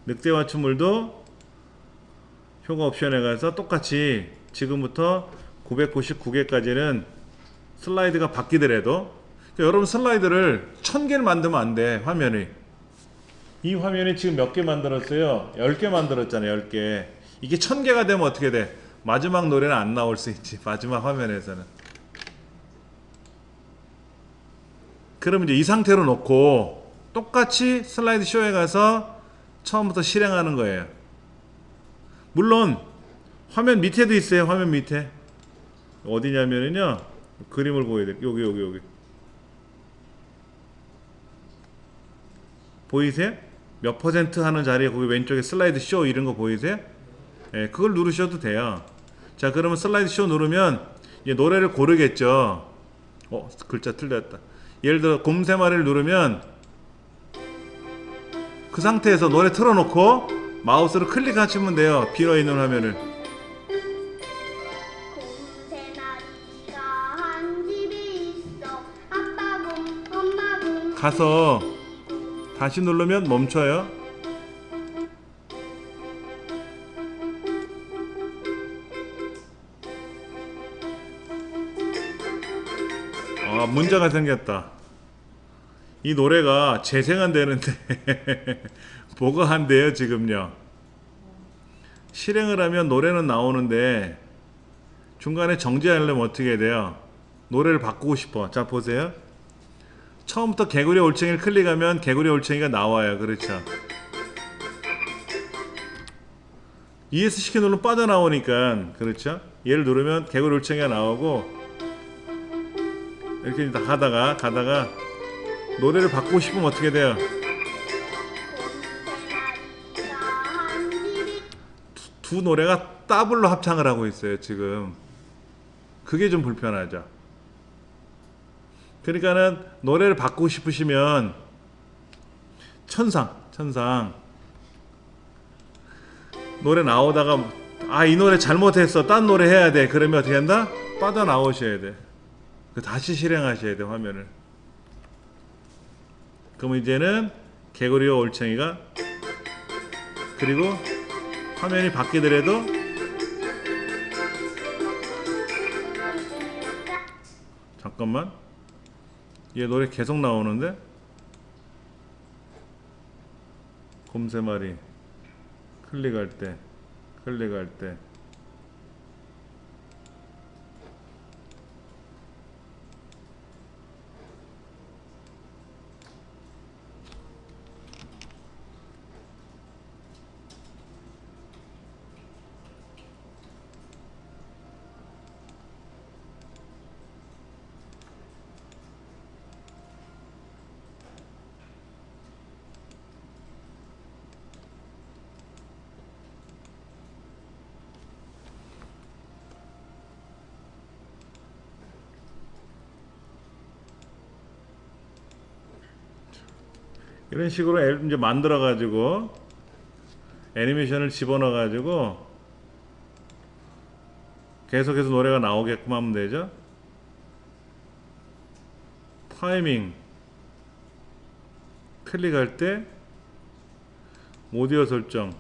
[SPEAKER 1] 늑대 맞춤물도 효과 옵션에 가서 똑같이 지금부터 999개까지는 슬라이드가 바뀌더라도, 그러니까 여러분 슬라이드를 1000개를 만들면 안 돼. 화면이 이 화면이 지금 몇 개 만들었어요? 10개 만들었잖아요. 10개. 이게 1000개가 되면 어떻게 돼? 마지막 노래는 안 나올 수 있지. 마지막 화면에서는. 그러면 이제 이 상태로 놓고 똑같이 슬라이드 쇼에 가서 처음부터 실행하는 거예요. 물론 화면 밑에도 있어요. 화면 밑에 어디냐면은요, 그림을 보여야 돼. 여기 보이세요? 몇 퍼센트 하는 자리에 거기 왼쪽에 슬라이드 쇼 이런 거 보이세요? 예, 그걸 누르셔도 돼요. 자, 그러면 슬라이드 쇼 누르면 이제 노래를 고르겠죠. 글자 틀렸다. 예를 들어 곰 3마리를 누르면 그 상태에서 노래 틀어놓고 마우스로 클릭하시면 돼요. 비어있는 화면을. 가서 다시 누르면 멈춰요. 문제가 생겼다. 이 노래가 재생은 되는데 뭐가 안 돼요 지금요. 실행을 하면 노래는 나오는데 중간에 정지하려면 어떻게 해야 돼요? 노래를 바꾸고 싶어. 자, 보세요. 처음부터 개구리 올챙이를 클릭하면 개구리 올챙이가 나와요. 그렇죠? ESC 키 누르면 빠져나오니까, 그렇죠? 얘를 누르면 개구리 올챙이가 나오고, 이렇게 가다가 노래를 바꾸고 싶으면 어떻게 돼요? 두 노래가 더블로 합창을 하고 있어요 지금. 그게 좀 불편하죠. 그러니까는 노래를 바꾸고 싶으시면 천상 노래 나오다가 이 노래 잘못했어, 딴 노래 해야 돼. 그러면 어떻게 한다? 빠져나오셔야 돼. 다시 실행하셔야 돼 화면을. 그럼 이제는 개구리와 올챙이가, 그리고 화면이 바뀌더라도 잠깐만, 얘 노래 계속 나오는데? 곰 3마리 클릭할 때 이런 식으로 이제 만들어 가지고 애니메이션을 집어넣어 가지고 계속해서 노래가 나오게끔 하면 되죠. 타이밍 클릭할 때 오디오 설정,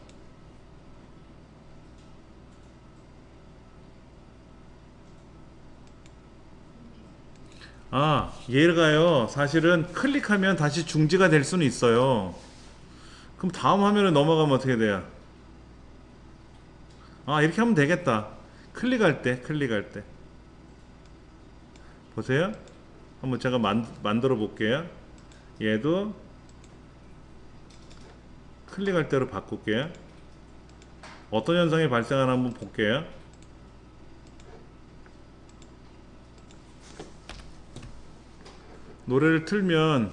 [SPEAKER 1] 얘가요 사실은 클릭하면 다시 중지가 될 수는 있어요. 그럼 다음 화면에 넘어가면 어떻게 돼요? 이렇게 하면 되겠다. 클릭할 때 보세요. 한번 제가 만들어 볼게요. 얘도 클릭할 때로 바꿀게요. 어떤 현상이 발생하나 한번 볼게요. 노래를 틀면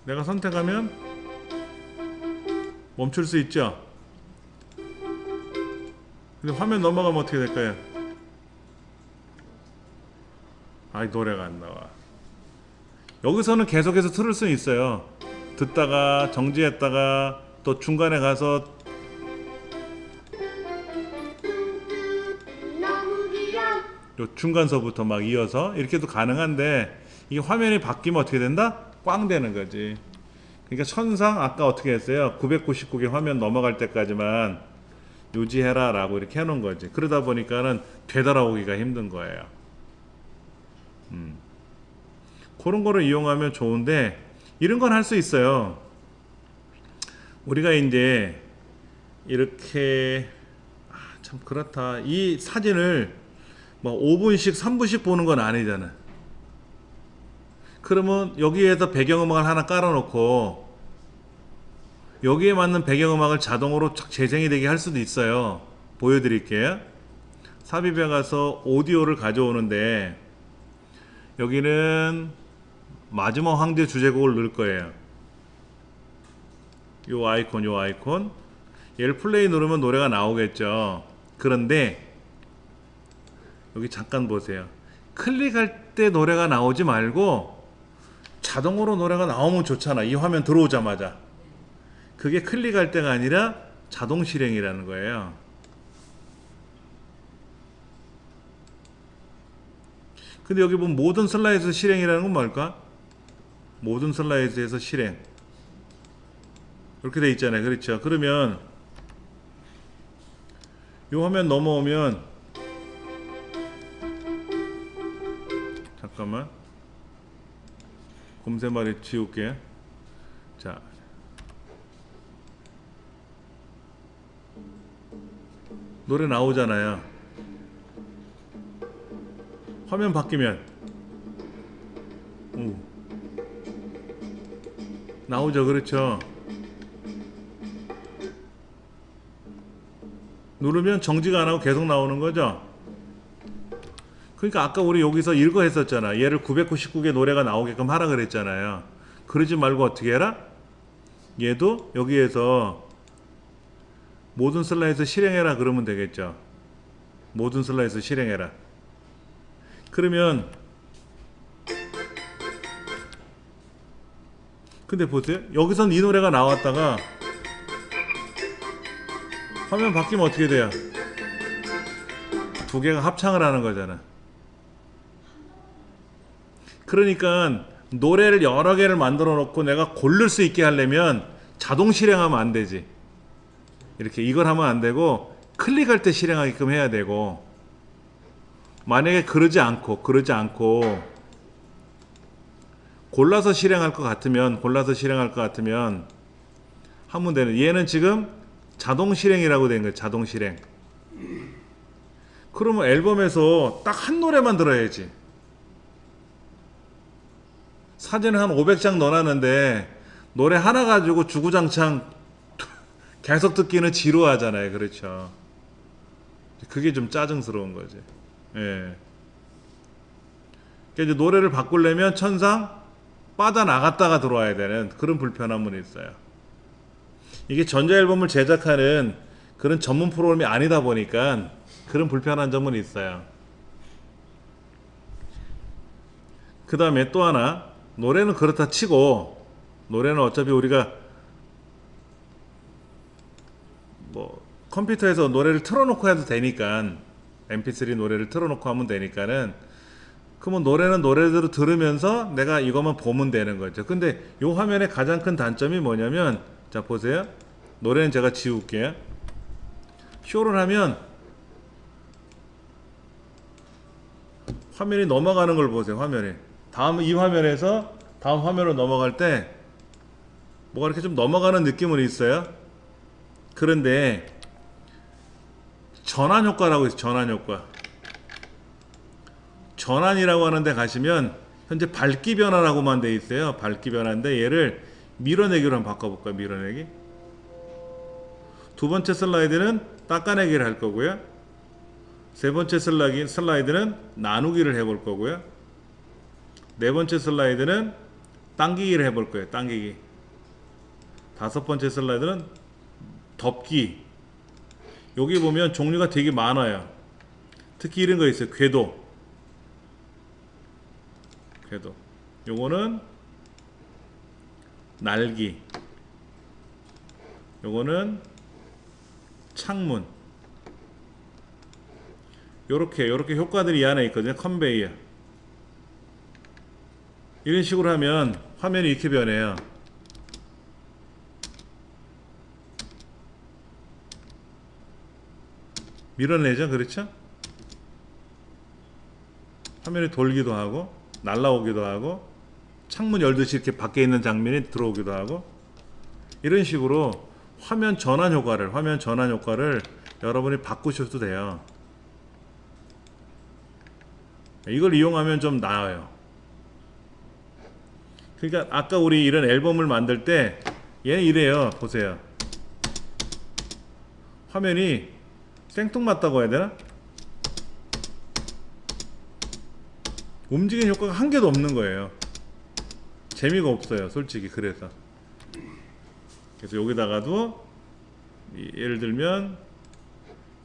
[SPEAKER 1] 내가 선택하면 멈출 수 있죠. 근데 화면 넘어가면 어떻게 될까요? 아이, 노래가 안 나와. 여기서는 계속해서 틀을 수는 있어요. 듣다가 정지했다가 또 중간에 가서 요 중간서부터 막 이어서 이렇게도 가능한데, 이게 화면이 바뀌면 어떻게 된다? 꽝 되는 거지. 그러니까 천상 아까 어떻게 했어요? 999개 화면 넘어갈 때까지만 유지해라 라고 이렇게 해놓은 거지. 그러다 보니까는 되돌아오기가 힘든 거예요. 그런 거를 이용하면 좋은데, 이런 건 할 수 있어요. 우리가 이제 이렇게 참 그렇다. 이 사진을 뭐 5분씩 3분씩 보는 건 아니잖아. 그러면 여기에서 배경음악을 하나 깔아놓고 여기에 맞는 배경음악을 자동으로 재생이 되게 할 수도 있어요. 보여드릴게요. 삽입에 가서 오디오를 가져오는데, 여기는 마지막 황제 주제곡을 넣을 거예요. 요 아이콘 얘를 플레이 누르면 노래가 나오겠죠. 그런데 여기 잠깐 보세요. 클릭할 때 노래가 나오지 말고 자동으로 노래가 나오면 좋잖아. 이 화면 들어오자마자. 그게 클릭할 때가 아니라 자동 실행이라는 거예요. 근데 여기 보면 모든 슬라이드 실행이라는 건 뭘까? 모든 슬라이드에서 실행. 이렇게 돼 있잖아요. 그렇죠? 그러면 이 화면 넘어오면, 잠깐만, 곰새말이 지울게. 자, 노래 나오잖아요. 화면 바뀌면 나오죠. 그렇죠? 누르면 정지가 안 하고 계속 나오는 거죠. 그러니까 아까 우리 여기서 이거 했었잖아. 얘를 999개 노래가 나오게끔 하라 그랬잖아요. 그러지 말고 어떻게 해라? 얘도 여기에서 모든 슬라이드 실행해라 그러면 되겠죠. 모든 슬라이드 실행해라. 그러면 근데 보세요. 여기선 이 노래가 나왔다가 화면 바뀌면 어떻게 돼요? 두 개가 합창을 하는 거잖아. 그러니까 노래를 여러 개를 만들어 놓고 내가 고를 수 있게 하려면 자동 실행하면 안 되지. 이렇게 이걸 하면 안 되고 클릭할 때 실행하게끔 해야 되고, 만약에 그러지 않고 골라서 실행할 것 같으면 하면 되는. 얘는 지금 자동 실행이라고 된 거예요. 자동 실행. 그러면 앨범에서 딱 한 노래만 들어야지. 사진을 한 500장 넣어놨는데 노래 하나 가지고 주구장창 계속 듣기는 지루하잖아요. 그렇죠? 그게 좀 짜증스러운 거지. 예. 그러니까 이제 노래를 바꾸려면 천상 빠져나갔다가 들어와야 되는 그런 불편함은 있어요. 이게 전자앨범을 제작하는 그런 전문 프로그램이 아니다 보니까 그런 불편한 점은 있어요. 그 다음에 또 하나, 노래는 그렇다 치고, 노래는 어차피 우리가 뭐 컴퓨터에서 노래를 틀어놓고 해도 되니까, mp3 노래를 틀어놓고 하면 되니까는, 그러면 노래는 노래대로 들으면서 내가 이것만 보면 되는 거죠. 근데 이 화면의 가장 큰 단점이 뭐냐면, 자 보세요. 노래는 제가 지울게요. 쇼를 하면 화면이 넘어가는 걸 보세요. 화면이 이 화면에서 다음 화면으로 넘어갈 때 뭐가 이렇게 좀 넘어가는 느낌은 있어요. 그런데 전환 효과라고 있어요. 전환 효과. 전환이라고 하는데 가시면 현재 밝기 변화라고만 돼 있어요. 밝기 변화인데 얘를 밀어내기로 한번 바꿔볼까요? 밀어내기. 두 번째 슬라이드는 닦아내기를 할 거고요. 세 번째 슬라이드는 나누기를 해볼 거고요. 네 번째 슬라이드는 당기기를 해볼 거예요. 당기기. 다섯 번째 슬라이드는 덮기. 여기 보면 종류가 되게 많아요. 특히 이런 거 있어요. 궤도. 요거는 날기. 요거는 창문. 요렇게 효과들이 이 안에 있거든요. 컨베이어. 이런 식으로 하면 화면이 이렇게 변해요. 밀어내죠. 그렇죠? 화면이 돌기도 하고 날라오기도 하고 창문 열듯이 이렇게 밖에 있는 장면이 들어오기도 하고 이런 식으로 화면 전환 효과를 여러분이 바꾸셔도 돼요. 이걸 이용하면 좀 나아요. 그러니까 아까 우리 이런 앨범을 만들 때 얘는 이래요. 보세요. 화면이 생뚱맞다고 해야 되나? 움직이는 효과가 한 개도 없는 거예요. 재미가 없어요. 솔직히. 그래서 여기다가도 예를 들면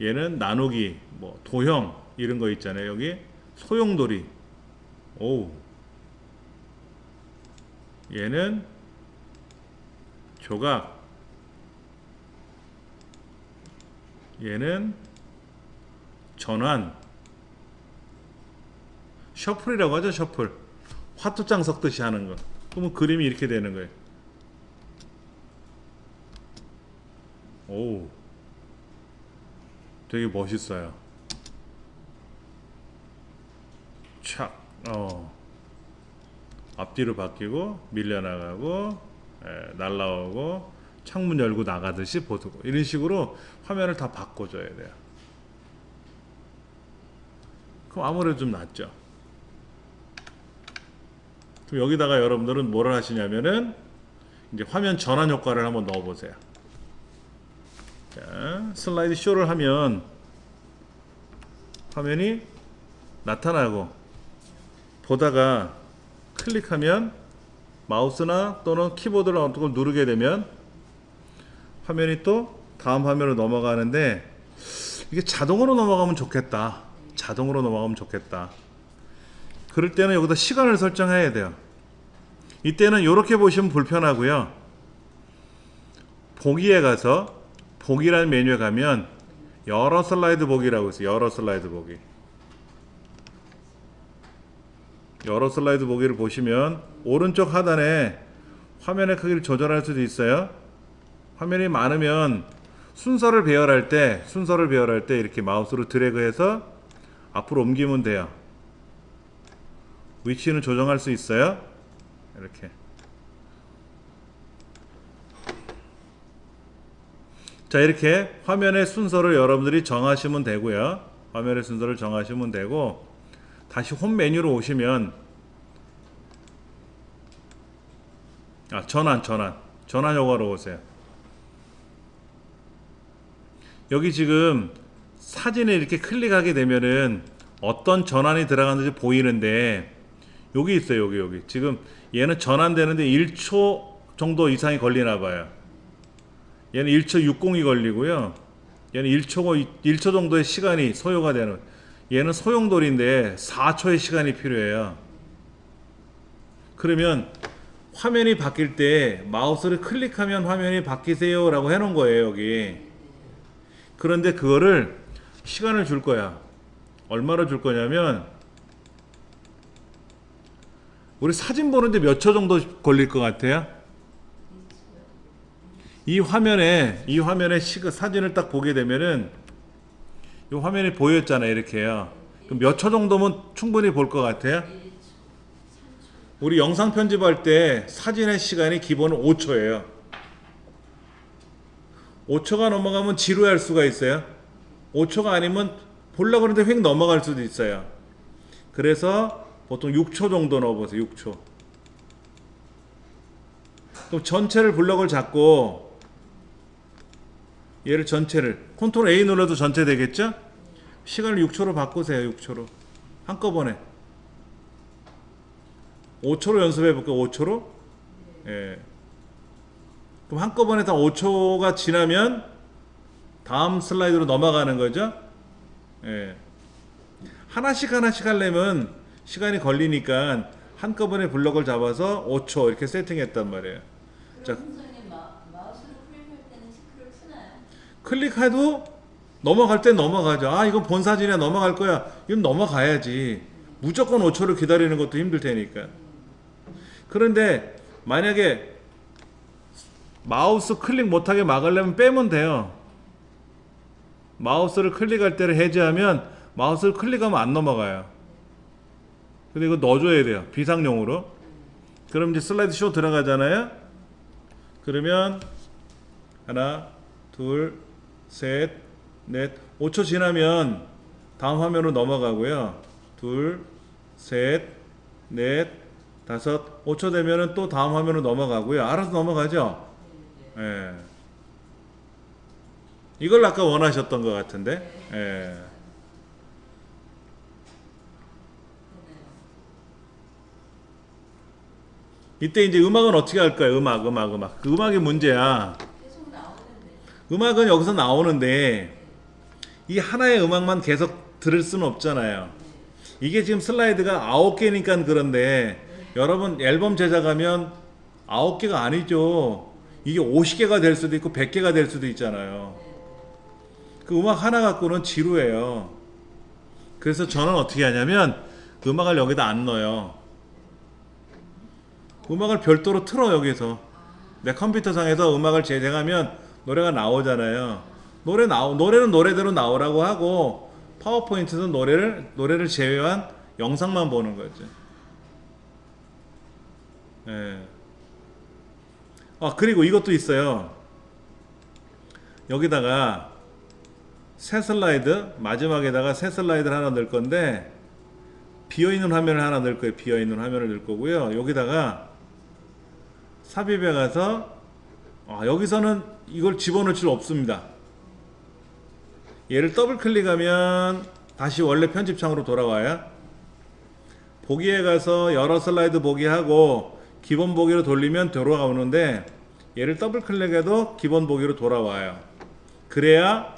[SPEAKER 1] 얘는 나누기, 뭐 도형 이런 거 있잖아요. 여기 소용돌이. 오우. 얘는 조각. 얘는 전환. 셔플이라고 하죠. 셔플. 화투장 섞듯이 하는 거. 그러면 그림이 이렇게 되는 거예요. 오우. 되게 멋있어요. 착. 앞뒤로 바뀌고 밀려나가고 날라오고 창문 열고 나가듯이 보고 이런 식으로 화면을 다 바꿔줘야 돼요. 그럼 아무래도 좀 낫죠. 그럼 여기다가 여러분들은 뭐를 하시냐면은 이제 화면 전환 효과를 한번 넣어 보세요. 자, 슬라이드 쇼를 하면 화면이 나타나고 보다가 클릭하면 마우스나 또는 키보드를 어떤 걸 누르게 되면 화면이 또 다음 화면으로 넘어가는데 이게 자동으로 넘어가면 좋겠다. 그럴 때는 여기다 시간을 설정해야 돼요. 이때는 이렇게 보시면 불편하고요. 보기에 가서 보기라는 메뉴에 가면 여러 슬라이드 보기라고 있어요. 여러 슬라이드 보기를 보시면 오른쪽 하단에 화면의 크기를 조절할 수도 있어요. 화면이 많으면 순서를 배열할 때 이렇게 마우스로 드래그해서 앞으로 옮기면 돼요. 위치는 조정할 수 있어요. 이렇게. 자, 이렇게 화면의 순서를 여러분들이 정하시면 되고요. 화면의 순서를 정하시면 되고 다시 홈 메뉴로 오시면 전환 효과로 오세요. 여기 지금 사진에 이렇게 클릭하게 되면은 어떤 전환이 들어가는지 보이는데 여기 있어요. 여기 지금 얘는 전환되는데 1초 정도 이상이 걸리나 봐요. 얘는 1초 60이 걸리고요. 얘는 1초 정도의 시간이 소요가 되는. 얘는 소용돌이인데 4초의 시간이 필요해요. 그러면 화면이 바뀔 때 마우스를 클릭하면 화면이 바뀌세요 라고 해놓은 거예요. 여기. 그런데 그거를 시간을 줄 거야. 얼마나 줄 거냐면 우리 사진 보는데 몇 초 정도 걸릴 것 같아요? 이 화면에 사진을 딱 보게 되면은 이 화면이 보였잖아요. 이렇게요. 그럼 몇 초 정도면 충분히 볼 것 같아요? 우리 영상 편집할 때 사진의 시간이 기본은 5초예요. 5초가 넘어가면 지루할 수가 있어요. 5초가 아니면 보려고 하는데 휙 넘어갈 수도 있어요. 그래서 보통 6초 정도 넣어보세요. 6초. 그럼 전체를 블럭을 잡고 얘를 전체를 컨트롤 A 눌러도 전체 되겠죠? 시간을 6초로 바꾸세요. 6초로 한꺼번에 5초로 연습해 볼게요. 5초로. 예. 그럼 한꺼번에 다 5초가 지나면 다음 슬라이드로 넘어가는 거죠. 예. 하나씩 하나씩 하려면 시간이 걸리니까 한꺼번에 블럭을 잡아서 5초 이렇게 세팅했단 말이에요. 자,
[SPEAKER 2] 선생님 마우스로 클릭할 때는 시크를 트나요?
[SPEAKER 1] 클릭해도 넘어갈 땐 넘어가죠. 아, 이건 본 사진이야 넘어갈 거야. 이건 넘어가야지. 무조건 5초를 기다리는 것도 힘들 테니까. 그런데 만약에 마우스 클릭 못하게 막으려면 빼면 돼요. 마우스를 클릭할 때를 해제하면 마우스를 클릭하면 안 넘어가요. 근데 이거 넣어줘야 돼요. 비상용으로. 그럼 이제 슬라이드 쇼 들어가잖아요. 그러면 하나, 둘, 셋, 넷, 5초 지나면 다음 화면으로 넘어가고요. 둘, 셋, 넷, 다섯, 5초 되면은 또 다음 화면으로 넘어가고요. 알아서 넘어가죠. 예. 이걸 아까 원하셨던 것 같은데. 예. 이때 이제 음악은 어떻게 할까요? 음악. 그 음악이 문제야.
[SPEAKER 2] 계속 나오는데.
[SPEAKER 1] 음악은 여기서 나오는데 이 하나의 음악만 계속 들을 수는 없잖아요. 이게 지금 슬라이드가 9개니까 그런데 여러분 앨범 제작하면 9개가 아니죠. 이게 50개가 될 수도 있고 100개가 될 수도 있잖아요. 그 음악 하나 갖고는 지루해요. 그래서 저는 어떻게 하냐면 음악을 여기다 안 넣어요. 음악을 별도로 틀어. 여기서 내 컴퓨터 상에서 음악을 재생하면 노래가 나오잖아요. 노래는 노래대로 나오라고 하고 파워포인트는 노래를 제외한 영상만 보는 거죠. 예. 아, 그리고 이것도 있어요. 여기다가 새 슬라이드, 마지막에다가 새 슬라이드를 하나 넣을 건데 비어있는 화면을 하나 넣을 거예요. 비어있는 화면을 넣을 거고요. 여기다가 삽입에 가서 여기서는 이걸 집어넣을 수 없습니다. 얘를 더블 클릭하면 다시 원래 편집창으로 돌아와요. 보기에 가서 여러 슬라이드 보기 하고 기본 보기로 돌리면 돌아오는데 얘를 더블 클릭해도 기본 보기로 돌아와요. 그래야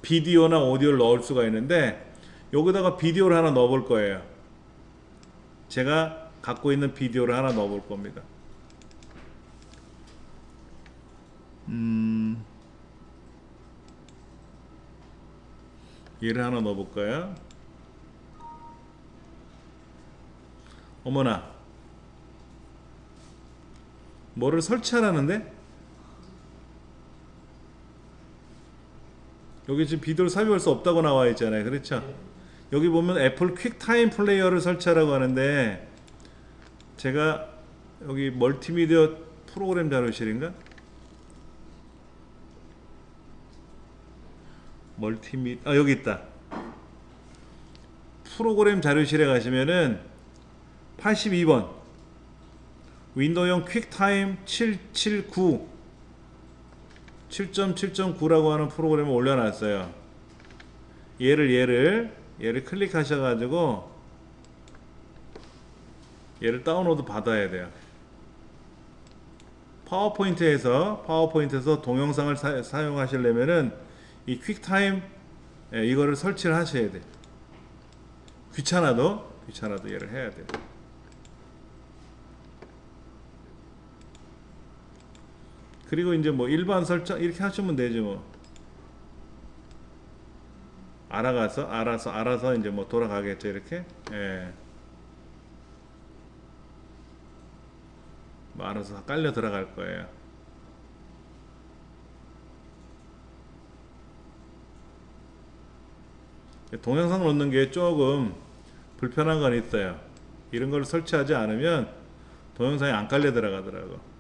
[SPEAKER 1] 비디오나 오디오를 넣을 수가 있는데 여기다가 비디오를 하나 넣어 볼 거예요. 제가 갖고 있는 비디오를 하나 넣어 볼 겁니다. 얘를 하나 넣어 볼까요? 어머나, 뭐를 설치하라는데? 여기 지금 비디오를 삽입할 수 없다고 나와 있잖아요. 그렇죠? 여기 보면 애플 퀵타임 플레이어를 설치하라고 하는데 제가 여기 멀티미디어 프로그램 자료실인가? 여기 있다. 프로그램 자료실에 가시면은 82번 윈도우용 퀵타임 779 7.7.9라고 하는 프로그램을 올려놨어요. 얘를 클릭하셔가지고 얘를 다운로드 받아야 돼요. 파워포인트에서 동영상을 사용하시려면은 이 퀵타임 이거를 설치를 하셔야 돼요. 귀찮아도 얘를 해야 돼요. 그리고 이제 뭐 일반 설정 이렇게 하시면 되지 뭐. 알아서 이제 뭐 돌아가겠죠 이렇게. 예. 뭐 알아서 깔려 들어갈 거예요. 동영상 넣는 게 조금 불편한 건 있어요. 이런 걸 설치하지 않으면 동영상이 안 깔려 들어가더라고.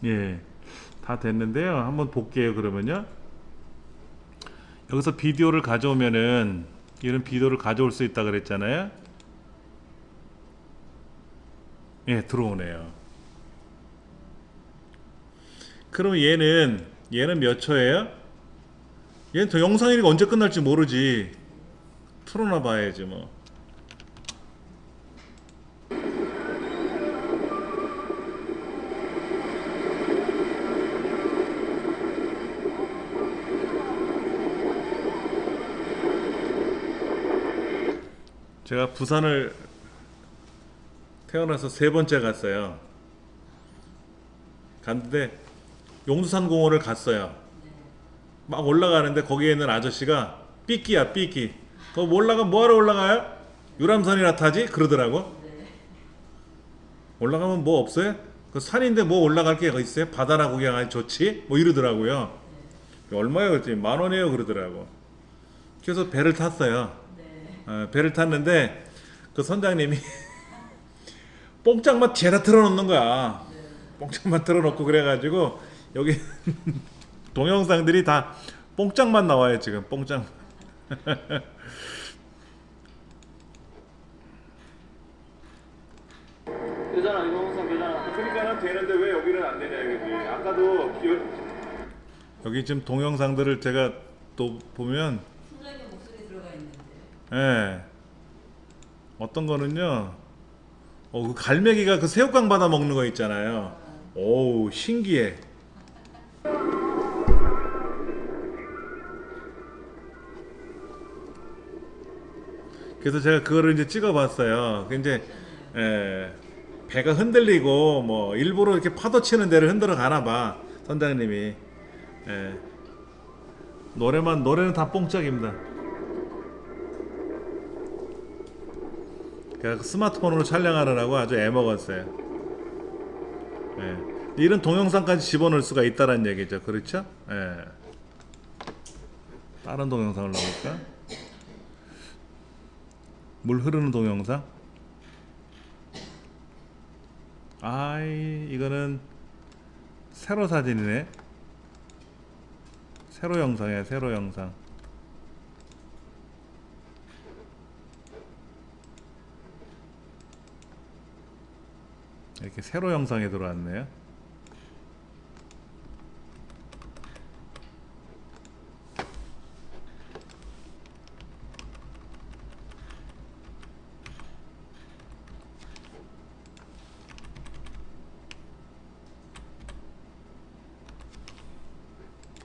[SPEAKER 1] 예, 다 됐는데요. 한번 볼게요. 그러면요. 여기서 비디오를 가져오면은 이런 비디오를 가져올 수 있다 그랬잖아요. 예, 들어오네요. 그럼 얘는 몇 초예요? 얘는 더 영상이니까 언제 끝날지 모르지. 틀어놔 봐야지 뭐. 제가 부산을 태어나서 세 번째 갔어요. 갔는데 용두산 공원을 갔어요. 막 올라가는데 거기에 있는 아저씨가 삐끼야 삐끼. 거 올라가 뭐하러 올라가요? 유람선이나 타지? 그러더라고. 올라가면 뭐 없어요? 그 산인데 뭐 올라갈 게 있어요? 바다나 구경하기 좋지? 뭐 이러더라고요. 얼마예요? 그랬더니 10,000원이에요 그러더라고. 그래서 배를 탔어요. 배를 탔는데 그 선장님이 뽕짝만 뒤에다 틀어놓는 거야. 뽕짝만 틀어놓고 그래가지고 여기 동영상들이 다 뽕짝만 나와요 지금. 뽕짝.
[SPEAKER 3] 되잖아 이거 항상 되잖아.
[SPEAKER 1] 그러니까는 되는데 왜 여기는 안 되냐 이거지. 아까도 여기 지금 동영상들을 제가 또 보면
[SPEAKER 2] 순정의 목소리 들어가 있는데.
[SPEAKER 1] 예, 어떤 거는요. 그 갈매기가 그 새우깡 받아 먹는 거 있잖아요. 오우 신기해. 그래서 제가 그거를 이제 찍어봤어요. 그 이제 배가 흔들리고 뭐 일부러 이렇게 파도 치는 데를 흔들어 가나 봐 선장님이. 예. 노래는 다 뽕짝입니다. 그래서 스마트폰으로 촬영하느라고 아주 애먹었어요. 예. 이런 동영상까지 집어넣을 수가 있다는 얘기죠. 그렇죠? 예. 다른 동영상을 넣을까? 물 흐르는 동영상? 아이 이거는 세로 사진이네. 세로 영상이야. 세로 영상. 이렇게 세로 영상에 들어왔네요.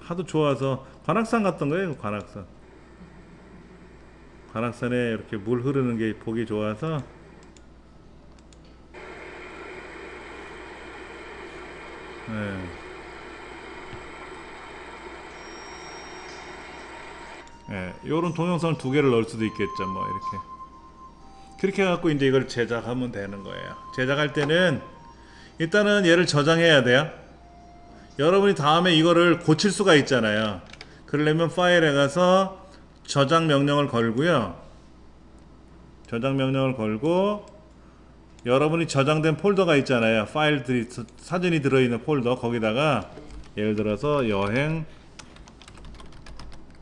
[SPEAKER 1] 하도 좋아서 관악산 갔던 거예요. 관악산. 관악산에 이렇게 물 흐르는 게 보기 좋아서. 네. 네, 요런 동영상을 2개를 넣을 수도 있겠죠. 뭐 이렇게. 그렇게 해갖고 이제 이걸 제작하면 되는 거예요. 제작할 때는 일단은 얘를 저장해야 돼요. 여러분이 다음에 이거를 고칠 수가 있잖아요. 그러려면 파일에 가서 저장 명령을 걸고요. 저장 명령을 걸고 여러분이 저장된 폴더가 있잖아요. 파일들이 사진이 들어있는 폴더 거기다가 예를 들어서 여행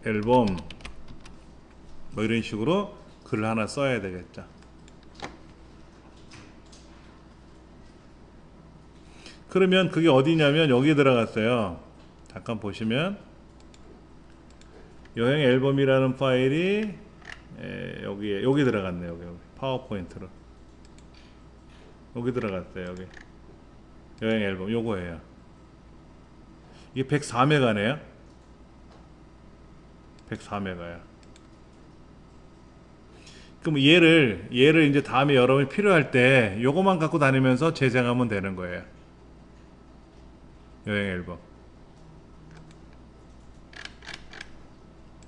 [SPEAKER 1] 앨범 뭐 이런 식으로 글을 하나 써야 되겠죠. 그러면 그게 어디냐면 여기에 들어갔어요. 잠깐 보시면 여행 앨범이라는 파일이 여기 들어갔네요. 여기 파워포인트로 여기 들어갔어요. 여기 여행 앨범 요거예요. 이게 104메가네요. 104메가야. 그럼 얘를 이제 다음에 여러분이 필요할 때 요거만 갖고 다니면서 재생하면 되는 거예요. 여행 앨범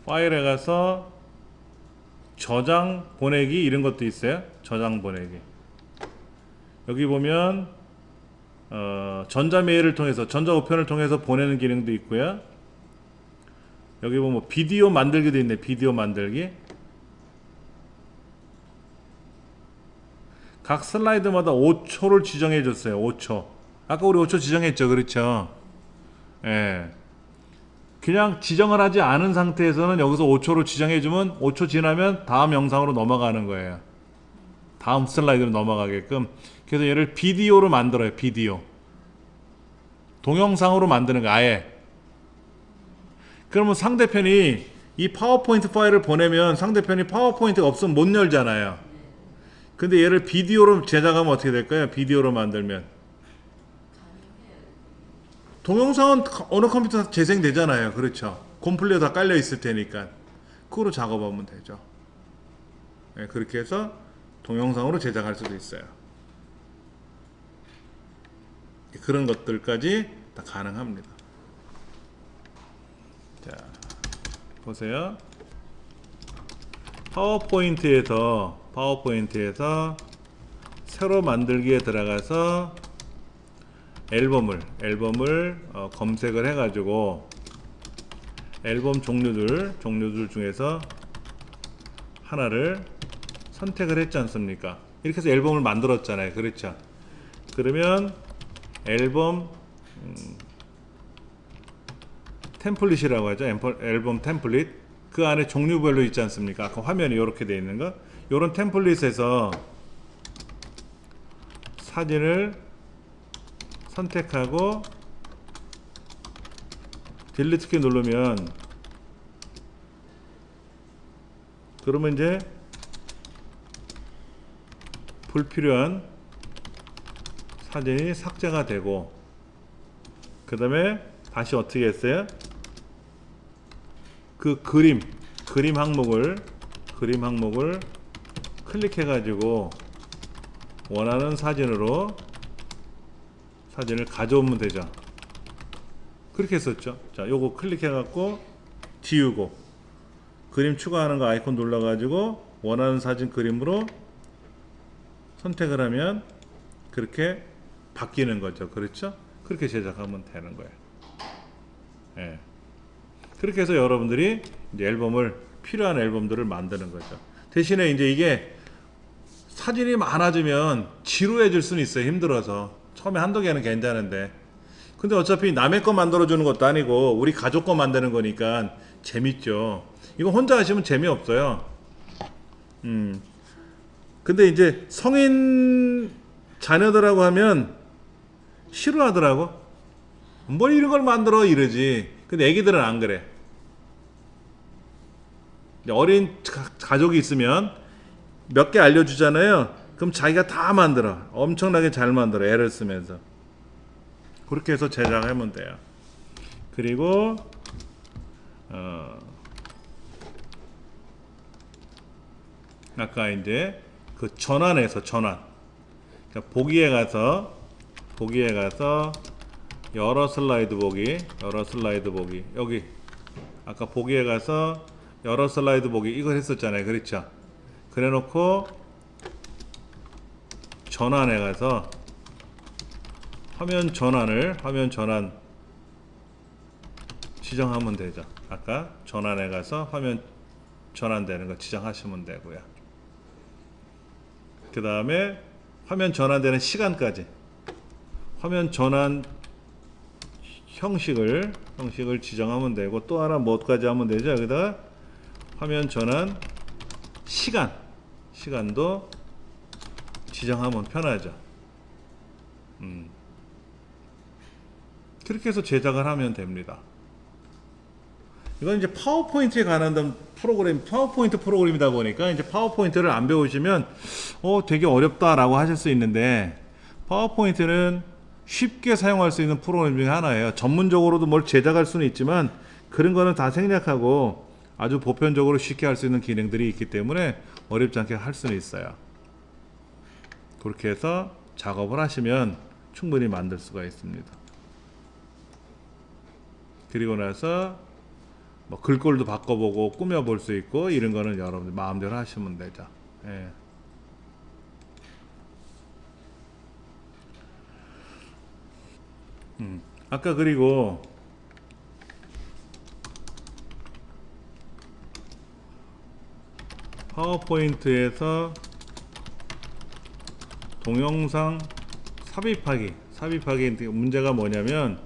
[SPEAKER 1] 파일에 가서 저장 보내기 이런 것도 있어요. 저장 보내기 여기 보면 전자메일을 통해서 전자우편을 통해서 보내는 기능도 있고요. 여기 보면 뭐 비디오 만들기도 있네. 비디오 만들기 각 슬라이드마다 5초를 지정해 줬어요. 5초 아까 우리 5초 지정했죠, 그렇죠? 예. 그냥 지정을 하지 않은 상태에서는 여기서 5초로 지정해주면 5초 지나면 다음 영상으로 넘어가는 거예요. 다음 슬라이드로 넘어가게끔. 그래서 얘를 비디오로 만들어요. 비디오. 동영상으로 만드는 거 아예. 그러면 상대편이 이 파워포인트 파일을 보내면 상대편이 파워포인트가 없으면 못 열잖아요. 근데 얘를 비디오로 제작하면 어떻게 될까요? 비디오로 만들면 동영상은 어느 컴퓨터에서 재생되잖아요. 그렇죠? 콤플레어 다 깔려 있을 테니까 그거로 작업하면 되죠. 네, 그렇게 해서 동영상으로 제작할 수도 있어요. 그런 것들까지 다 가능합니다. 자, 보세요. 파워포인트에서 새로 만들기에 들어가서 앨범을 검색을 해가지고 앨범 종류들 중에서 하나를 선택을 했지 않습니까? 이렇게 해서 앨범을 만들었잖아요. 그렇죠? 그러면 앨범 템플릿이라고 하죠. 앨범 템플릿. 그 안에 종류별로 있지 않습니까? 아까 화면이 이렇게 되어 있는 거. 이런 템플릿에서 사진을 선택하고 딜리트 키 누르면 그러면 이제 불필요한 사진이 삭제가 되고 그 다음에 다시 어떻게 했어요? 그 그림 항목을 클릭해 가지고 원하는 사진을 가져오면 되죠. 그렇게 했었죠. 자, 요거 클릭해 갖고 지우고 그림 추가하는 거 아이콘 눌러 가지고 원하는 사진 그림으로 선택을 하면 그렇게 바뀌는 거죠. 그렇죠? 그렇게 제작하면 되는 거예요. 예. 그렇게 해서 여러분들이 이제 필요한 앨범들을 만드는 거죠. 대신에 이제 이게 사진이 많아지면 지루해질 수는 있어요. 힘들어서. 처음에 한두 개는 괜찮은데. 근데 어차피 남의 거 만들어주는 것도 아니고 우리 가족 거 만드는 거니까 재밌죠. 이거 혼자 하시면 재미없어요. 근데 이제 성인 자녀들하고 하면 싫어하더라고. 뭘 이런 걸 만들어 이러지. 근데 애기들은 안 그래. 어린 가족이 있으면 몇 개 알려주잖아요. 그럼 자기가 다 만들어. 엄청나게 잘 만들어. 애를 쓰면서. 그렇게 해서 제작하면 돼요. 그리고 아까 이제 그 전환에서 그러니까 보기에 가서 여러 슬라이드 보기 여기 아까 보기에 가서 여러 슬라이드 보기 이걸 했었잖아요. 그렇죠? 그래 놓고 전환에 가서 화면 전환 지정하면 되죠. 아까 전환에 가서 화면 전환되는 거 지정하시면 되고요. 그 다음에 화면 전환되는 시간까지 화면 전환 형식을 지정하면 되고 또 하나 뭐까지 하면 되죠. 여기다가 화면 전환 시간도 지정하면 편하죠. 그렇게 해서 제작을 하면 됩니다. 이건 이제 파워포인트에 관한 파워포인트 프로그램이다 보니까 이제 파워포인트를 안 배우시면 되게 어렵다라고 하실 수 있는데 파워포인트는 쉽게 사용할 수 있는 프로그램 중에 하나예요. 전문적으로도 뭘 제작할 수는 있지만 그런 거는 다 생략하고 아주 보편적으로 쉽게 할 수 있는 기능들이 있기 때문에 어렵지 않게 할 수는 있어요. 그렇게 해서 작업을 하시면 충분히 만들 수가 있습니다. 그리고 나서 뭐 글꼴도 바꿔보고 꾸며볼 수 있고 이런 거는 여러분들 마음대로 하시면 되죠. 예. 아까 그리고 파워포인트에서 동영상 삽입하기 삽입하기 문제가 뭐냐면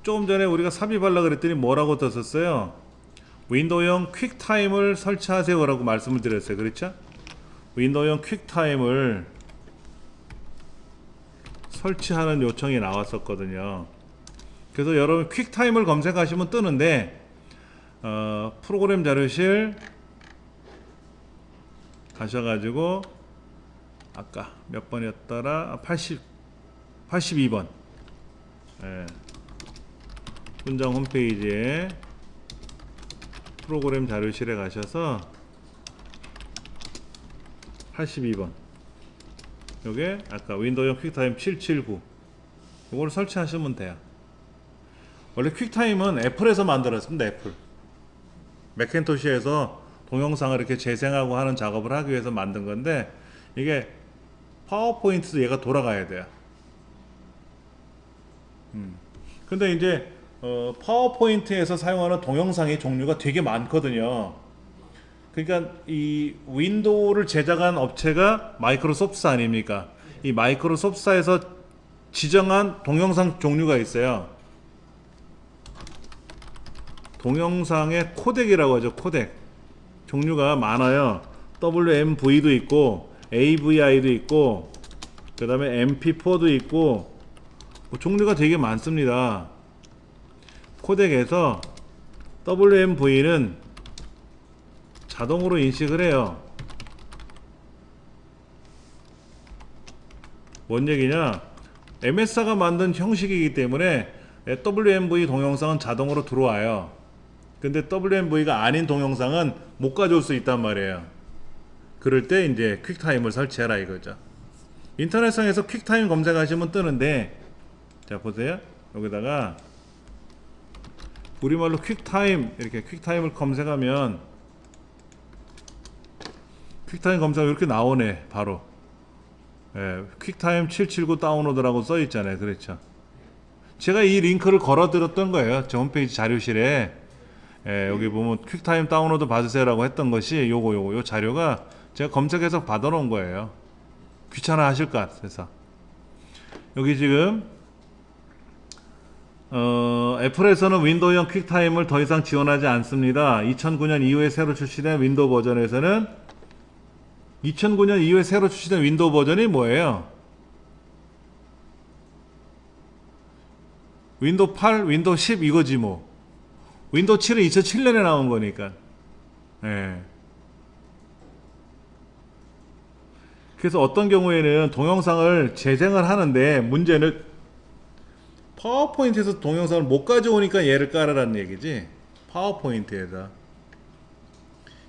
[SPEAKER 1] 조금 전에 우리가 삽입하려고 그랬더니 뭐라고 떴었어요? 윈도우용 퀵타임을 설치하세요 라고 말씀을 드렸어요. 그렇죠? 윈도우용 퀵타임을 설치하는 요청이 나왔었거든요. 그래서 여러분 퀵타임을 검색하시면 뜨는데 프로그램 자료실 가셔가지고 아까 몇 번이었더라? 82번 예. 훈장 홈페이지에 프로그램 자료실에 가셔서 82번 요게 아까 윈도우용 퀵타임 779 요거를 설치하시면 돼요. 원래 퀵타임은 애플에서 만들었습니다. 애플 맥킨토시에서 동영상을 이렇게 재생하고 하는 작업을 하기 위해서 만든 건데 이게 파워포인트도 얘가 돌아가야 돼요. 근데 이제 파워포인트에서 사용하는 동영상의 종류가 되게 많거든요. 그러니까 이 윈도우를 제작한 업체가 마이크로소프트 아닙니까? 이 마이크로소프트에서 지정한 동영상 종류가 있어요. 동영상의 코덱이라고 하죠. 코덱 종류가 많아요. WMV도 있고 AVI도 있고 그 다음에 MP4도 있고 뭐 종류가 되게 많습니다. 코덱에서 WMV는 자동으로 인식을 해요. 뭔 얘기냐? MS가 만든 형식이기 때문에 WMV 동영상은 자동으로 들어와요. 근데 WMV가 아닌 동영상은 못 가져올 수 있단 말이에요. 그럴 때 이제 퀵타임을 설치해라 이거죠. 인터넷상에서 퀵타임 검색하시면 뜨는데 자 보세요. 여기다가 우리말로 퀵타임 이렇게 퀵타임을 검색하면 퀵타임 검색 이렇게 나오네 바로. 예, 퀵타임 779 다운로드라고 써 있잖아요. 그렇죠. 제가 이 링크를 걸어 드렸던 거예요. 제 홈페이지 자료실에. 예, 여기 보면 퀵타임 다운로드 받으세요 라고 했던 것이 요 자료가 제가 검색해서 받아 놓은 거예요. 귀찮아 하실 것 같아서. 여기 지금 애플에서는 윈도우용 퀵타임을 더 이상 지원하지 않습니다. 2009년 이후에 새로 출시된 윈도우 버전에서는 2009년 이후에 새로 출시된 윈도우 버전이 뭐예요? 윈도우 8, 윈도우 10 이거지 뭐. 윈도우 7은 2007년에 나온 거니까. 예. 그래서 어떤 경우에는 동영상을 재생을 하는데 문제는 파워포인트에서 동영상을 못 가져오니까 얘를 깔아라는 얘기지. 파워포인트에서.